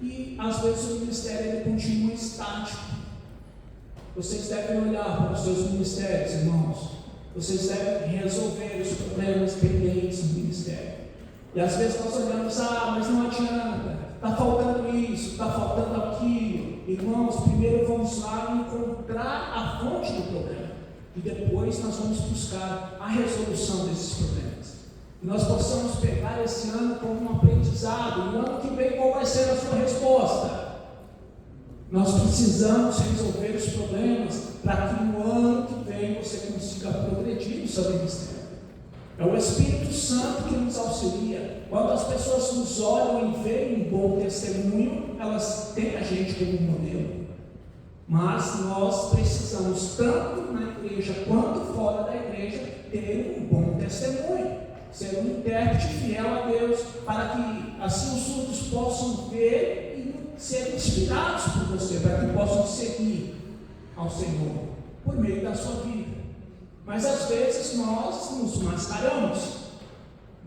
e às vezes o ministério ele continua estático. Vocês devem olhar para os seus ministérios, irmãos. Vocês devem resolver os problemas pendentes no ministério. E às vezes nós olhamos: mas não adianta, está faltando isso, está faltando aquilo. Irmãos, primeiro vamos lá encontrar a fonte do problema, e depois nós vamos buscar a resolução desses problemas. E nós possamos pegar esse ano como um aprendizado, e no ano que vem qual vai ser a sua resposta? Nós precisamos resolver os problemas para que no ano que vem você consiga progredir no seu ministério. É o Espírito Santo que nos auxilia. Quando as pessoas nos olham e veem um bom testemunho, elas têm a gente como modelo. Mas nós precisamos, tanto na igreja quanto fora da igreja, ter um bom testemunho, ser um intérprete fiel a Deus, para que assim os surdos possam ver e ser inspirados por você, para que possam seguir ao Senhor por meio da sua vida. Mas às vezes nós nos mascaramos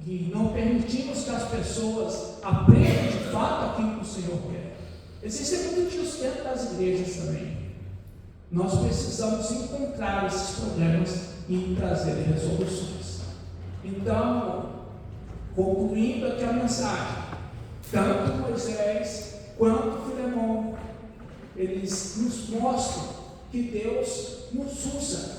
e não permitimos que as pessoas aprendam de fato aquilo que o Senhor quer. Existem muitos dentro das igrejas também. Nós precisamos encontrar esses problemas e trazer resoluções. Então, concluindo aqui a mensagem, tanto Moisés quanto Filemon, eles nos mostram que Deus nos usa,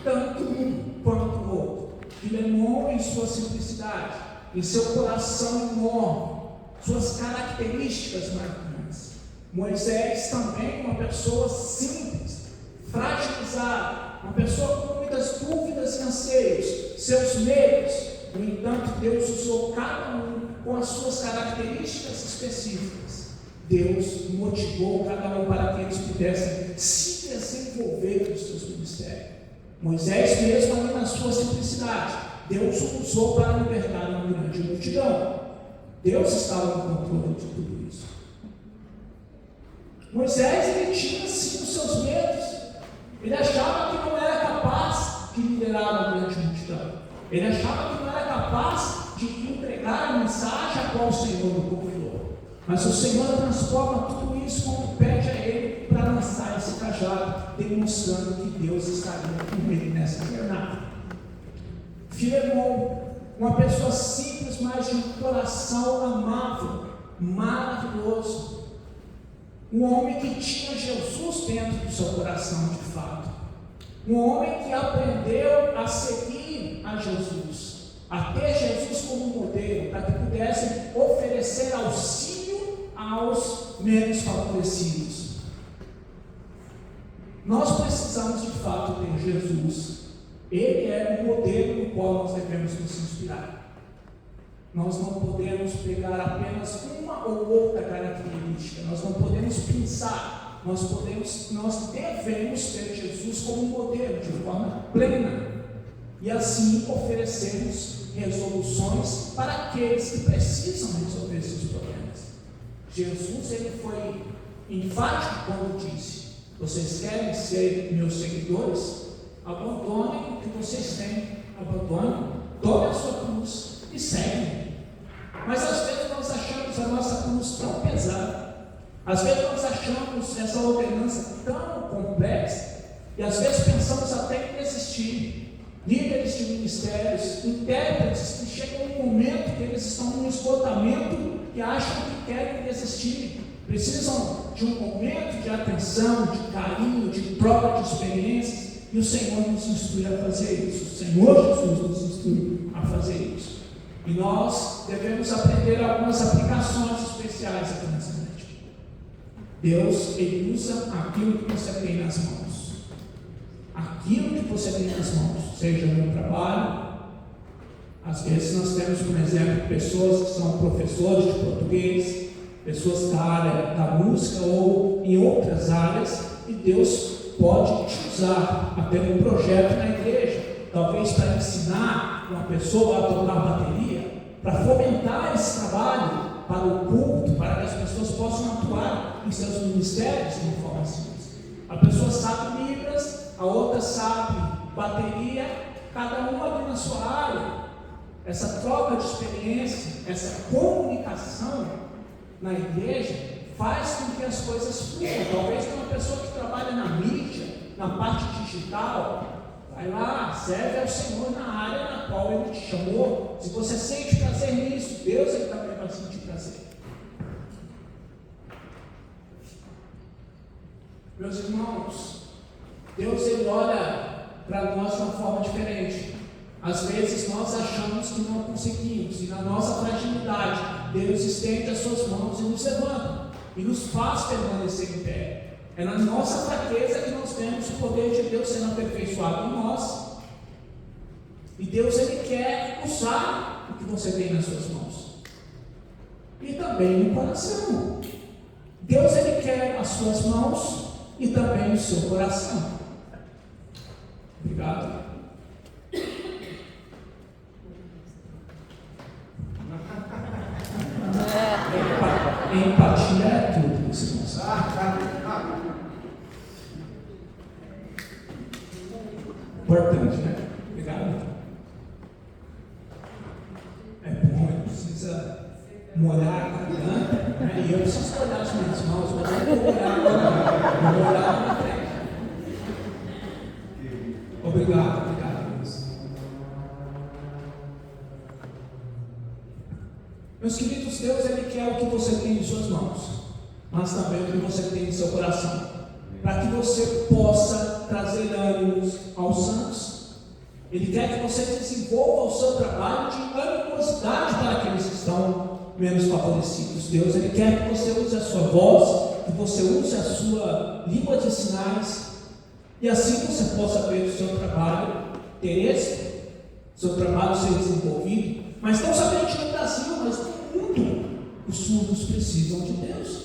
tanto um quanto o outro. Filemon, em sua simplicidade, em seu coração enorme, suas características marcantes, Moisés também, uma pessoa simples, fragilizada, uma pessoa com muitas dúvidas e anseios, seus medos. No entanto, Deus usou cada um com as suas características específicas. Deus motivou cada um para que eles pudessem se desenvolver nos seus ministérios. Moisés mesmo ali na sua simplicidade, Deus o usou para libertar uma grande multidão. Deus estava no controle de tudo isso. Moisés, ele tinha sim os seus medos. Ele achava que não era capaz de liderar uma grande multidão. Ele achava que não era capaz de entregar a mensagem a qual o Senhor o convidou. Mas o Senhor transforma tudo isso quando pede a ele para lançar esse cajado, demonstrando que Deus estaria com ele nessa jornada. Filemon, uma pessoa simples, mas de um coração amável, maravilhoso. Um homem que tinha Jesus dentro do seu coração de fato. Um homem que aprendeu a seguir a Jesus, a ter Jesus como modelo, para que pudessem oferecer auxílio aos menos favorecidos. Nós precisamos de fato ter Jesus. Ele é o modelo no qual nós devemos nos inspirar. Nós não podemos pegar apenas uma ou outra característica, nós não podemos pensar, nós devemos ter Jesus como modelo de forma plena e assim oferecermos resoluções para aqueles que precisam resolver esses problemas. Jesus, ele foi enfático quando disse: vocês querem ser meus seguidores? Abandonem o que vocês têm, abandonem, tomem a sua cruz e seguem. Mas às vezes nós achamos a nossa cruz tão pesada, às vezes nós achamos essa ordenança tão complexa, e às vezes pensamos até em desistir. Líderes de ministérios, intérpretes que chegam num momento que eles estão num esgotamento e acham que querem desistir, precisam de um momento de atenção, de carinho, de troca de experiências, e o Senhor nos instrui a fazer isso. O Senhor Jesus nos instrui a fazer isso. E nós devemos aprender algumas aplicações especiais aqui nessa noite. Deus, ele usa aquilo que você tem nas mãos. Aquilo que você tem nas mãos, seja no trabalho. Às vezes nós temos, por exemplo, pessoas que são professores de português, pessoas da área da música ou em outras áreas, e Deus pode te usar até um projeto na igreja, talvez para ensinar uma pessoa a tocar bateria, para fomentar esse trabalho para o culto, para que as pessoas possam atuar em seus ministérios de uma forma simples. A pessoa sabe Libras, a outra sabe bateria, cada uma ali na sua área. Essa troca de experiência, essa comunicação na igreja faz com que as coisas fluam. Talvez tenha uma pessoa que trabalha na mídia, na parte digital, vai lá, serve ao Senhor na área na qual Ele te chamou. Se você sente prazer nisso, Deus ele também vai sentir prazer. Meus irmãos, Deus ele olha para nós de uma forma diferente. Às vezes nós achamos que não conseguimos, e na nossa fragilidade, Deus estende as suas mãos e nos levanta, e nos faz permanecer em pé. É na nossa fraqueza que nós vemos o poder de Deus sendo aperfeiçoado em nós. E Deus ele quer usar o que você tem nas suas mãos. E também no coração. Deus ele quer as suas mãos e também o seu coração. Obrigado. Empatia é tudo, você não sabe. Importante, né? Obrigado. É bom, ele precisa molhar a garganta, né? E eu preciso molhar as minhas mãos, mas eu não vou molhar agora, não vou molhar na frente. Obrigado, obrigado. Meus queridos, Deus ele quer o que você tem em suas mãos, mas também o que você tem em seu coração, para que você possa trazer ânimos aos santos. Ele quer que você desenvolva o seu trabalho de animosidade para aqueles que estão menos favorecidos. Deus ele quer que você use a sua voz que você use a sua língua de sinais e assim você possa ver o seu trabalho ter êxito, seu trabalho ser desenvolvido. Mas não somente no Brasil, mas no mundo, os surdos precisam de Deus.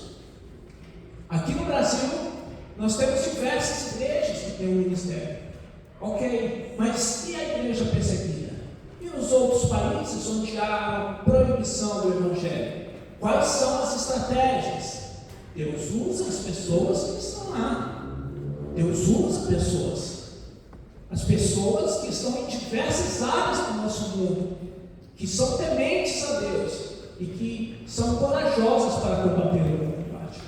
Aqui no Brasil, nós temos diversas igrejas que têm um ministério. Ok, mas e a igreja perseguida? E nos outros países onde há proibição do Evangelho? Quais são as estratégias? Deus usa as pessoas que estão lá. Deus usa pessoas. As pessoas que estão em diversas áreas do nosso mundo, que são tementes a Deus e que são corajosas para combater o combate.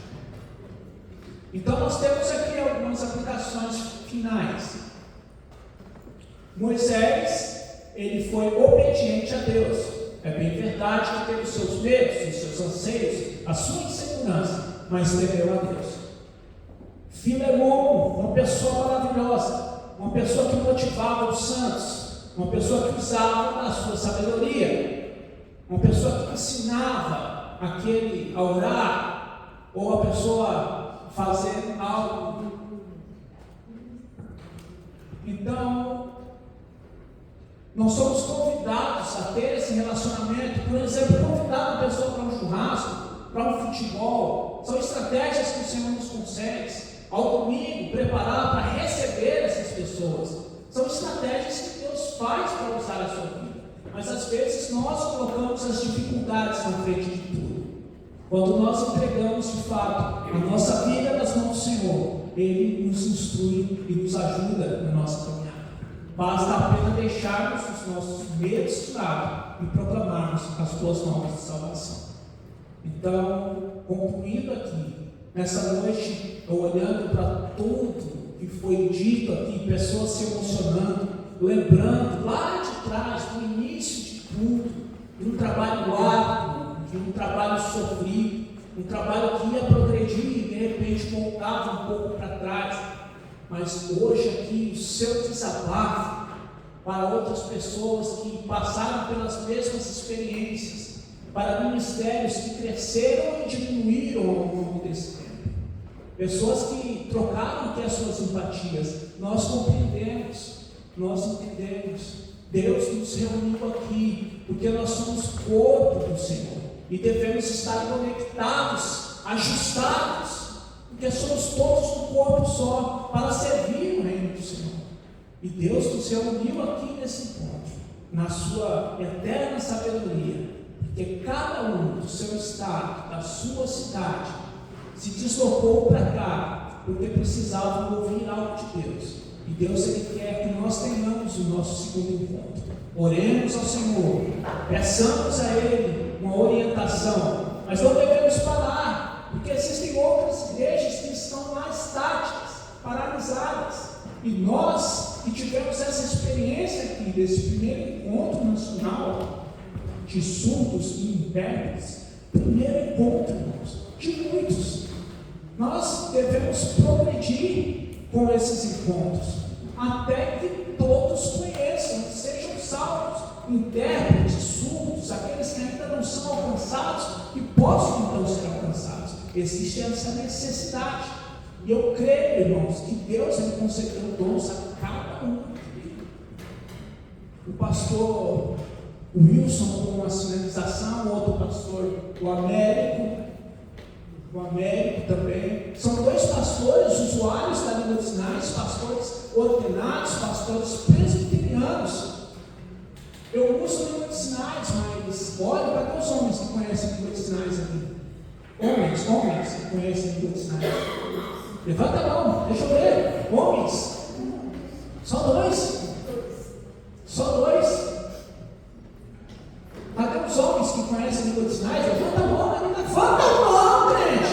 Então nós temos aqui algumas aplicações finais. Moisés, ele foi obediente a Deus. É bem verdade que teve os seus medos, os seus anseios, a sua insegurança, mas temeu a Deus. Filemon, uma pessoa maravilhosa, uma pessoa que motivava os santos, uma pessoa que usava a sua sabedoria, uma pessoa que ensinava aquele a orar, ou a pessoa fazer algo. Então, nós somos convidados a ter esse relacionamento. Por exemplo, convidar uma pessoa para um churrasco, para um futebol, são estratégias que o Senhor nos concede. Ao domingo, preparar para receber essas pessoas, são estratégias que Deus faz para usar a sua vida. Mas às vezes nós colocamos as dificuldades na frente de tudo. Quando nós entregamos de fato a nossa vida nas mãos do Senhor, Ele nos instrui e nos ajuda na nossa caminhada. Basta apenas deixarmos os nossos medos de lado e proclamarmos as tuas novas de salvação. Então, concluindo aqui, nessa noite, olhando para tudo que foi dito aqui, pessoas se emocionando, lembrando lá de trás, no início de tudo, de um trabalho árduo, de um trabalho sofrido, um trabalho que ia progredir e de repente voltava um pouco para trás. Mas hoje aqui, o seu desabafo para outras pessoas que passaram pelas mesmas experiências, para ministérios que cresceram e diminuíram ao longo desse tempo. Pessoas que trocaram aqui as suas simpatias. Nós compreendemos, nós entendemos. Deus nos reuniu aqui, porque nós somos corpo do Senhor. E devemos estar conectados, ajustados, porque somos todos um corpo só, para servir o reino do Senhor. E Deus nos reuniu aqui nesse encontro, na sua eterna sabedoria, porque cada um do seu estado, da sua cidade, se deslocou para cá, porque precisava ouvir algo de Deus. E Deus, Ele quer que nós tenhamos o nosso segundo encontro. Oremos ao Senhor, peçamos a Ele uma orientação, mas não devemos parar, porque existem outras igrejas que estão lá estáticas, paralisadas. E nós que tivemos essa experiência aqui, desse primeiro encontro nacional de surdos e intérpretes, primeiro encontro, irmãos, de muitos. Nós devemos progredir com esses encontros, até que todos conheçam, sejam salvos, intérpretes, surdos, aqueles que ainda não são alcançados, e possam então ser alcançados. Existe essa necessidade. E eu creio, irmãos, que Deus Ele concedeu dons a cada um. O pastor Wilson com uma sinalização, o outro pastor, o Américo também. São dois pastores usuários da língua de sinais, pastores ordenados, pastores presbiterianos. Eu uso a língua de sinais, mas olha, cadê os homens que conhecem a língua de sinais aqui? Homens que conhecem a língua de sinais. Levanta a mão, deixa eu ver. Homens. Só dois. Cadê os homens que conhecem a língua de sinais? Levanta a mão, levanta a mão, gente.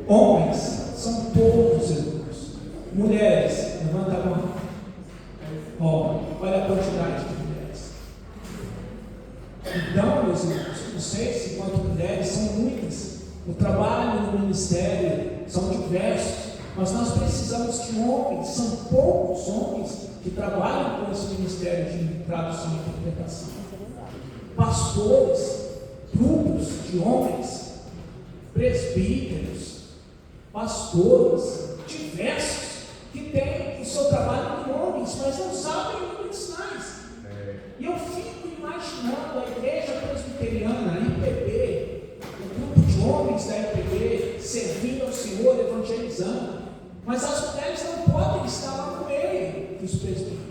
Homens são poucos, irmãos. Mulheres, levanta a mão. Olha a quantidade de mulheres. Então, meus irmãos, vocês, enquanto mulheres, são muitas. O trabalho no ministério são diversos. Mas nós precisamos de homens, são poucos homens que trabalham com esse ministério de tradução e interpretação. pastores, grupos de homens, presbíteros, pastores, diversos, que têm o seu trabalho com homens, mas não sabem o língua de sinais. E eu fico imaginando a igreja presbiteriana, a IPB, o grupo de homens da IPB, servindo ao Senhor, evangelizando, mas as mulheres não podem estar lá no meio dos presbíteros.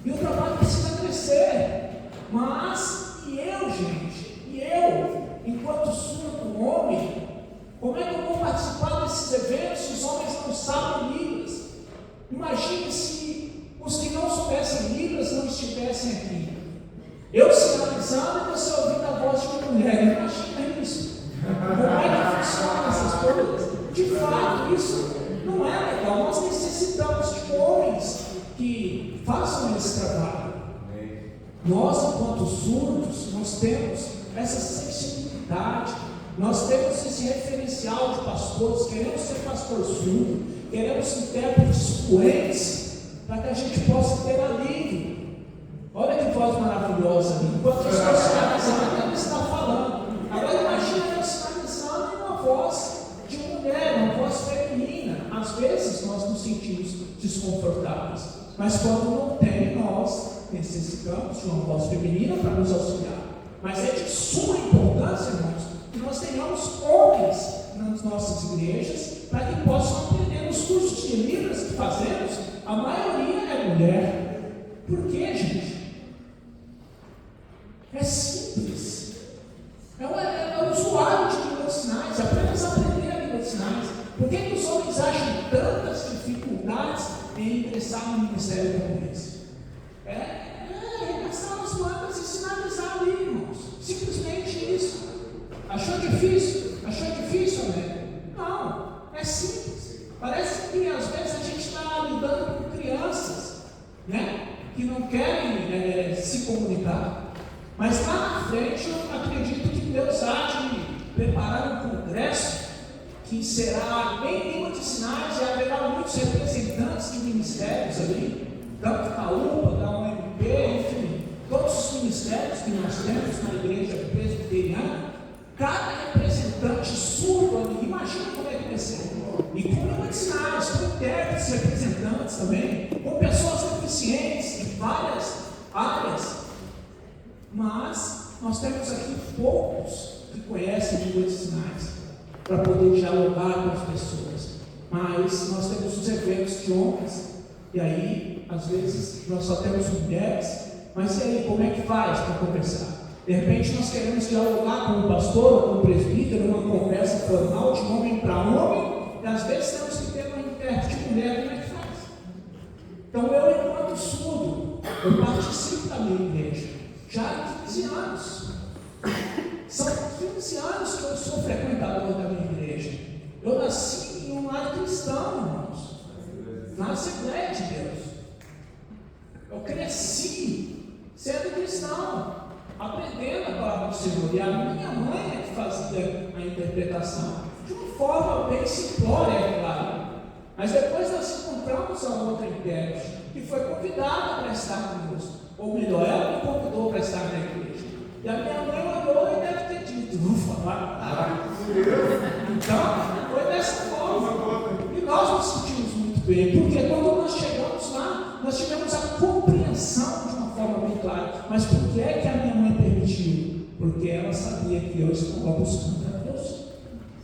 E o trabalho precisa crescer. Mas, eu, enquanto surdo homem, como é que eu vou participar desses eventos se os homens não sabem Libras? Imagine se os que não soubessem Libras não estivessem aqui. Eu sinalizando e você ouvindo a voz de uma mulher. Imagina isso. Como é que funcionam essas coisas? De fato, isso não é legal. Nós necessitamos de homens que façam esse trabalho. Nós, enquanto surdos, nós temos essa sensibilidade, nós temos esse referencial de pastores, queremos ser pastor surdo, queremos intérpretes fluentes, para que a gente possa ter alívio. Olha que voz maravilhosa ali. Enquanto eu estou sinalizando, ele está falando. Agora imagina eu sinalizando em uma voz de mulher, uma voz feminina. Às vezes nós nos sentimos desconfortáveis, mas quando não tem, nós necessitamos de uma voz feminina para nos auxiliar. Mas é de suma importância, irmãos, que nós tenhamos homens nas nossas igrejas para que possam aprender os cursos de Libras que fazemos. A maioria é mulher. Por quê, gente? É simples. É o usuário de língua de sinais, apenas aprender a língua de sinais. Por que os homens acham tantas dificuldades em ingressar no ministério como esse? Arregaçar as mangas e sinalizar ali, irmãos. Simplesmente isso. Achou difícil? Achou difícil, né? Não, é simples. Parece que às vezes a gente está lidando com crianças, né? Que não querem se comunicar. Mas lá na frente eu acredito que Deus há de preparar um congresso que será em língua de sinais e haverá muitos representantes de ministérios ali, tanto da UPA, da UMP, enfim, todos os ministérios que nós temos na igreja presbiteriana, cada representante surdo ali, imagina como é que vai ser, e com língua de sinais, com intérpretes representantes também, com pessoas deficientes de várias áreas. Mas nós temos aqui poucos que conhecem língua de sinais para poder dialogar com as pessoas. Mas nós temos os eventos de homens, e aí, às vezes, nós só temos mulheres, mas e aí, como é que faz para conversar? De repente, nós queremos dialogar com o pastor ou com o presbítero, uma conversa formal de homem para homem, e às vezes temos que ter uma intérprete de mulher, como é que faz? Então, eu, enquanto surdo, eu participo da minha igreja, já há 15 anos. São 15 anos que eu sou frequentador da minha igreja. Eu nasci em um lar cristão, irmãos, na Assembleia de Deus. Eu cresci sendo cristão, aprendendo a palavra do Senhor. E a minha mãe é que fazia a interpretação, de uma forma bem simplória, é claro. Mas depois nós encontramos a outra intérprete, que foi convidada para estar conosco. Ou melhor, ela me convidou para estar na igreja. E a minha mãe olhou e deve ter dito: ufa, vai. Então, foi dessa forma. E nós nos sentimos muito bem, porque quando nós chegamos lá, nós tivemos a compreensão de uma forma bem clara. Mas por que é que a minha mãe permitiu? Porque ela sabia que eu estava buscando a Deus.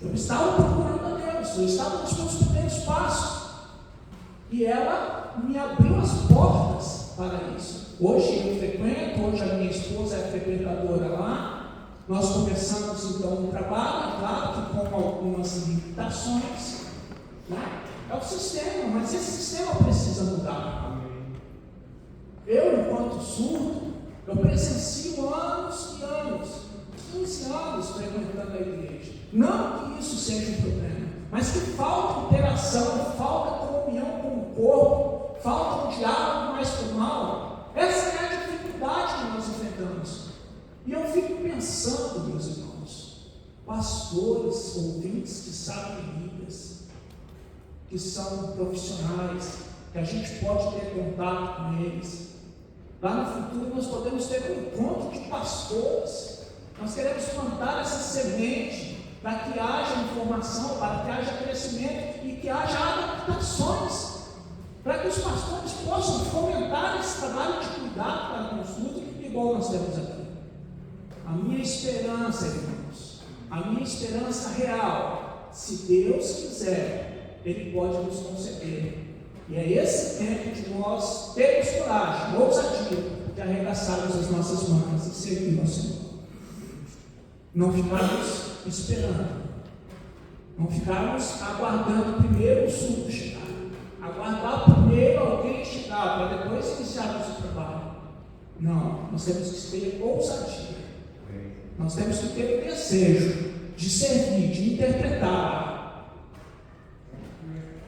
Eu estava procurando a Deus, eu estava nos meus primeiros passos. E ela me abriu as portas para isso. Hoje eu frequento, hoje a minha esposa é frequentadora lá. Nós começamos então um trabalho, claro que com algumas limitações, né? É o sistema, mas esse sistema precisa mudar. Eu, enquanto surdo, eu presencio anos e anos, 15 anos frequentando a igreja. Não que isso seja um problema, mas que falta interação, falta comunhão com o corpo, falta um diálogo mais formal. Essa é a dificuldade que nós enfrentamos. E eu fico pensando, meus irmãos, pastores, ouvintes que sabem Libras, que são profissionais, que a gente pode ter contato com eles. Lá no futuro nós podemos ter um encontro de pastores. Nós queremos plantar essa semente para que haja informação, para que haja crescimento e que haja adaptações, para que os pastores possam fomentar esse trabalho de cuidado para com os outros, igual nós temos aqui. A minha esperança, irmãos, a minha esperança real, se Deus quiser, Ele pode nos conceder. E é esse tempo de nós termos coragem, ousadia, de arregaçarmos as nossas mãos e servir ao Senhor. Não ficarmos esperando, não ficarmos aguardando primeiro o surdo chegar, aguardar primeiro alguém chegar, para depois iniciarmos o trabalho. Não, nós temos que ter ousadia, nós temos que ter o desejo de servir, de interpretar.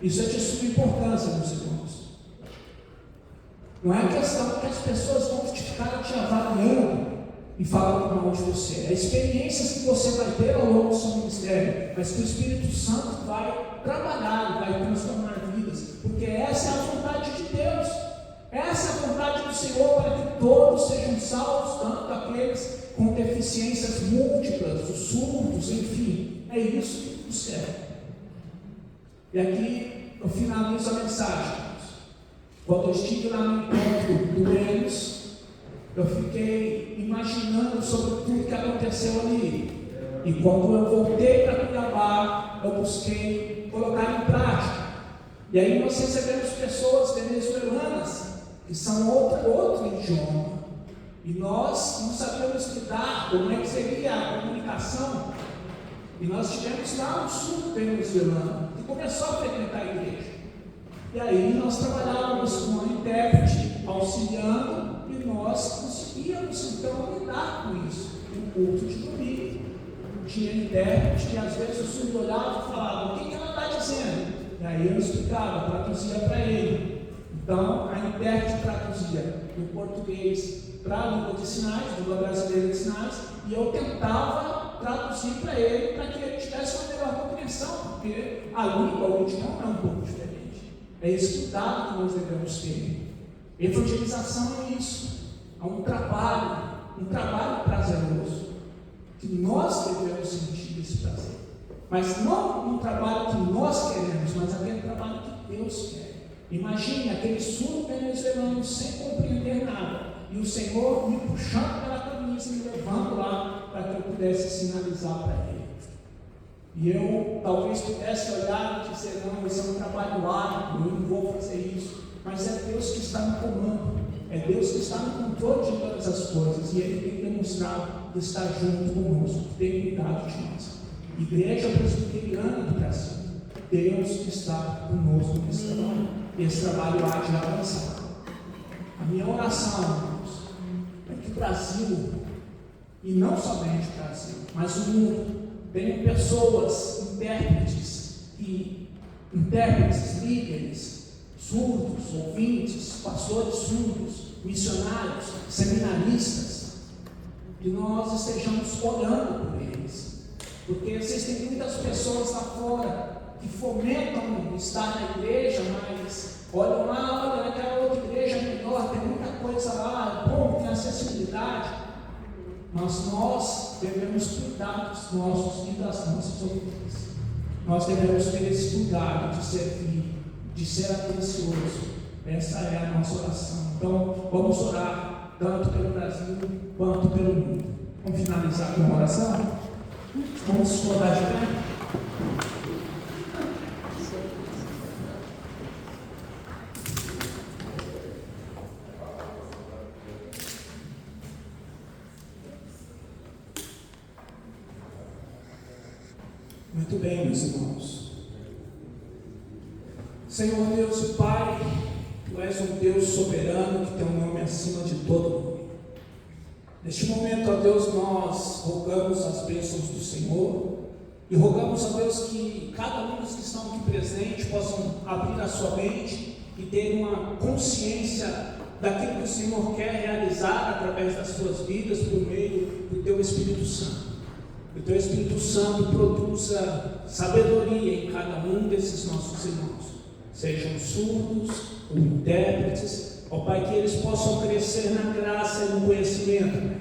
Isso é de suma importância, meus irmãos. Não é questão que as pessoas vão ficar te avaliando e falando mal de você. É experiências que você vai ter ao longo do seu ministério, mas que o Espírito Santo vai trabalhar, vai transformar vidas, porque essa é a vontade de Deus. Essa é a vontade do Senhor, para que todos sejam salvos, tanto aqueles com deficiências múltiplas, os surdos, enfim. É isso que Deus quer. E aqui eu finalizo a mensagem. Quando eu estive lá no encontro do Enos, eu fiquei imaginando sobre tudo que aconteceu ali. E quando eu voltei para Cuiabá, eu busquei colocar em prática. E aí nós recebemos pessoas venezuelanas, que são outro idioma. E nós não sabíamos lidar, como é que seria a comunicação. E nós tivemos lá um surdo venezuelano, que começou a frequentar a igreja. E aí nós trabalhávamos com uma intérprete auxiliando, e nós conseguíamos então lidar com isso. No culto de domingo, tinha intérprete, e às vezes o surdo olhava e falava: o que ela está dizendo? E aí eu explicava, traduzia para ele. Então a intérprete traduzia do português para a língua de sinais, língua brasileira de sinais, e eu tentava traduzir para ele, para que ele tivesse uma melhor compreensão, porque a língua, o idioma é um pouco diferente. É esse cuidado que nós devemos ter. Evangelização é isso, é um trabalho prazeroso, que nós devemos sentir esse prazer, mas não um trabalho que nós queremos, mas aquele trabalho que Deus quer. Imagine aquele surdo venezuelano sem compreender nada, e o Senhor me puxando pela camisa e me levando lá para que eu pudesse sinalizar para ele. E eu talvez pudesse olhar e dizer: não, esse é um trabalho árduo, eu não vou fazer isso. Mas é Deus que está no comando, é Deus que está no controle de todas as coisas, e Ele tem demonstrado que está junto conosco, que tem cuidado de nós. Igreja Presbiteriana do Brasil, Deus está conosco nesse trabalho, e esse trabalho há de avançar. A minha oração, irmãos, é que o Brasil, e não somente o Brasil, mas o mundo, tenham pessoas, intérpretes, líderes, surdos, ouvintes, pastores surdos, missionários, seminaristas, que nós estejamos orando por eles, porque existem muitas pessoas lá fora que fomentam estar na igreja, mas olham lá, olha, aquela outra igreja melhor, tem muita coisa lá, bom, tem acessibilidade. Mas nós devemos cuidar dos nossos e das nossas ovelhas. Nós devemos ter esse cuidado de servir, de ser atencioso. Essa é a nossa oração. Então, vamos orar tanto pelo Brasil quanto pelo mundo. Vamos finalizar com uma oração? Vamos se colocar de pé? Muito bem, meus irmãos. Senhor Deus e Pai, Tu és um Deus soberano, que tem um nome acima de todo nome. Neste momento, ó Deus, nós rogamos as bênçãos do Senhor e rogamos, ó Deus, que cada um dos que estão aqui presentes possam abrir a sua mente e ter uma consciência daquilo que o Senhor quer realizar através das suas vidas por meio do Teu Espírito Santo. Que o Teu Espírito Santo produza sabedoria em cada um desses nossos irmãos, sejam surdos ou intérpretes, Ó Pai, que eles possam crescer na graça e no conhecimento, Pai.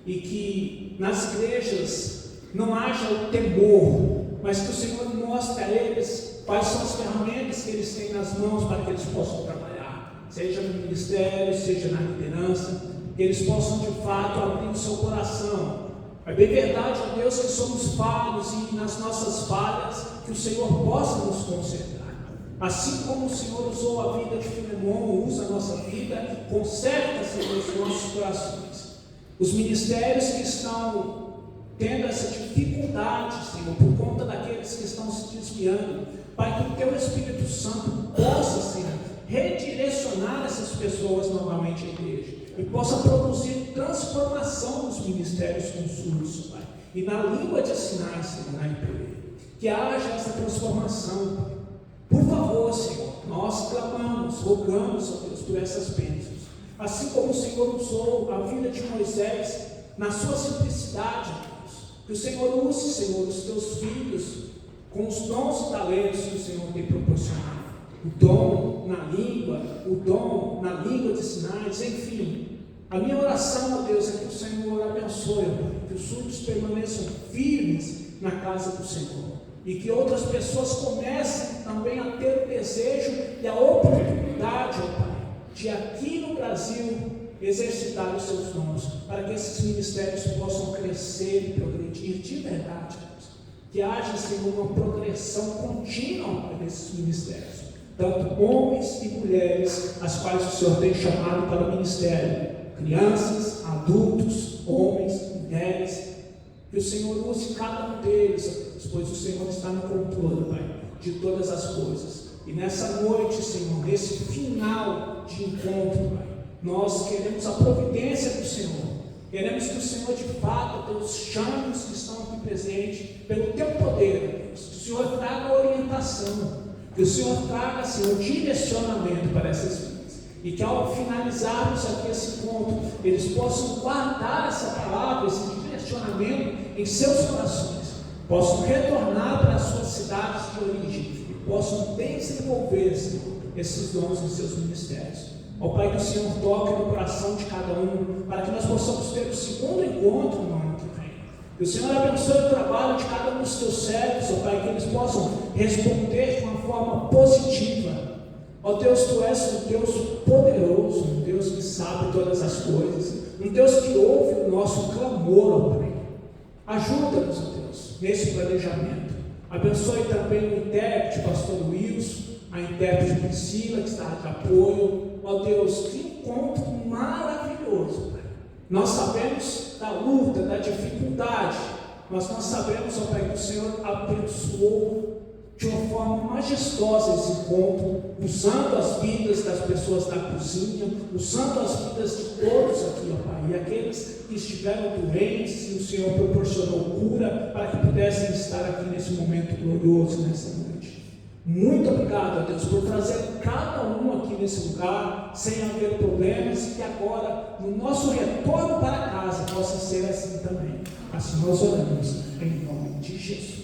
E que nas igrejas não haja o temor, mas que o Senhor mostre a eles quais são as ferramentas que eles têm nas mãos para que eles possam trabalhar, seja no ministério, seja na liderança, que eles possam de fato abrir o seu coração. É bem verdade, ó Deus, que somos falhos e nas nossas falhas que o Senhor possa nos consertar. Assim como o Senhor usou a vida de Filemon, usa a nossa vida, conserta, Senhor, os nossos corações. Os ministérios que estão tendo essa dificuldade, Senhor, por conta daqueles que estão se desviando, Pai, que o Teu Espírito Santo possa, Senhor, redirecionar essas pessoas novamente à igreja e possa produzir transformação nos ministérios consultos, Pai, e na língua de sinais, Senhor, na IPV, que haja essa transformação, Pai. Por favor, Senhor, nós clamamos, rogamos, ó Deus, por essas bênçãos, assim como o Senhor usou a vida de Moisés na sua simplicidade, ó Deus, que o Senhor use, Senhor, os Teus filhos com os dons e talentos que o Senhor tem proporcionado, o dom na língua, o dom na língua de sinais, enfim. A minha oração, ó Deus, é que o Senhor abençoe, que os súditos permaneçam firmes na casa do Senhor e que outras pessoas comecem também a ter o desejo e a oportunidade, ó Pai, de aqui no Brasil exercitar os seus dons, para que esses ministérios possam crescer e progredir de verdade, Deus. Que haja, Senhor, uma progressão contínua nesses ministérios, tanto homens e mulheres, as quais o Senhor tem chamado para o ministério, crianças, adultos, homens, mulheres, que o Senhor use cada um deles, pois o Senhor está no controle, Pai, de todas as coisas. E nessa noite, Senhor, nesse final de encontro, Pai, nós queremos a providência do Senhor. Queremos que o Senhor, de fato, Deus, chame os que estão aqui presentes, pelo Teu poder, Deus, que o Senhor traga orientação, que o Senhor traga, Senhor, direcionamento para essas vidas. E que ao finalizarmos aqui esse encontro, eles possam guardar essa palavra, esse direcionamento em seus corações, possam retornar para as suas cidades de origem e possam desenvolver, Senhor, esses dons em seus ministérios. Ó Pai, que o Senhor toque no coração de cada um, para que nós possamos ter o segundo encontro no ano que vem. Que o Senhor abençoe o trabalho de cada um dos Teus servos, ó Pai, que eles possam responder de uma forma positiva. Ó Deus, Tu és um Deus poderoso, um Deus que sabe todas as coisas, um Deus que ouve o nosso clamor, ó Pai. Ajuda-nos, ó Deus, nesse planejamento. Abençoe também o intérprete, pastor Wilson, a intérprete Priscila, que está de apoio. Ó Deus, que encontro maravilhoso, Pai. Nós sabemos da luta, da dificuldade, mas nós sabemos, ó Pai, que o Senhor abençoou de uma forma majestosa esse encontro, usando as vidas das pessoas da cozinha, usando as vidas de todos aqui, ó Pai, e aqueles que estiveram doentes, e o Senhor proporcionou cura para que pudessem estar aqui nesse momento glorioso, nessa noite. Muito obrigado, ó Deus, por trazer cada um aqui nesse lugar, sem haver problemas, e que agora, no nosso retorno para casa, possa ser assim também. Assim nós oramos, em nome de Jesus.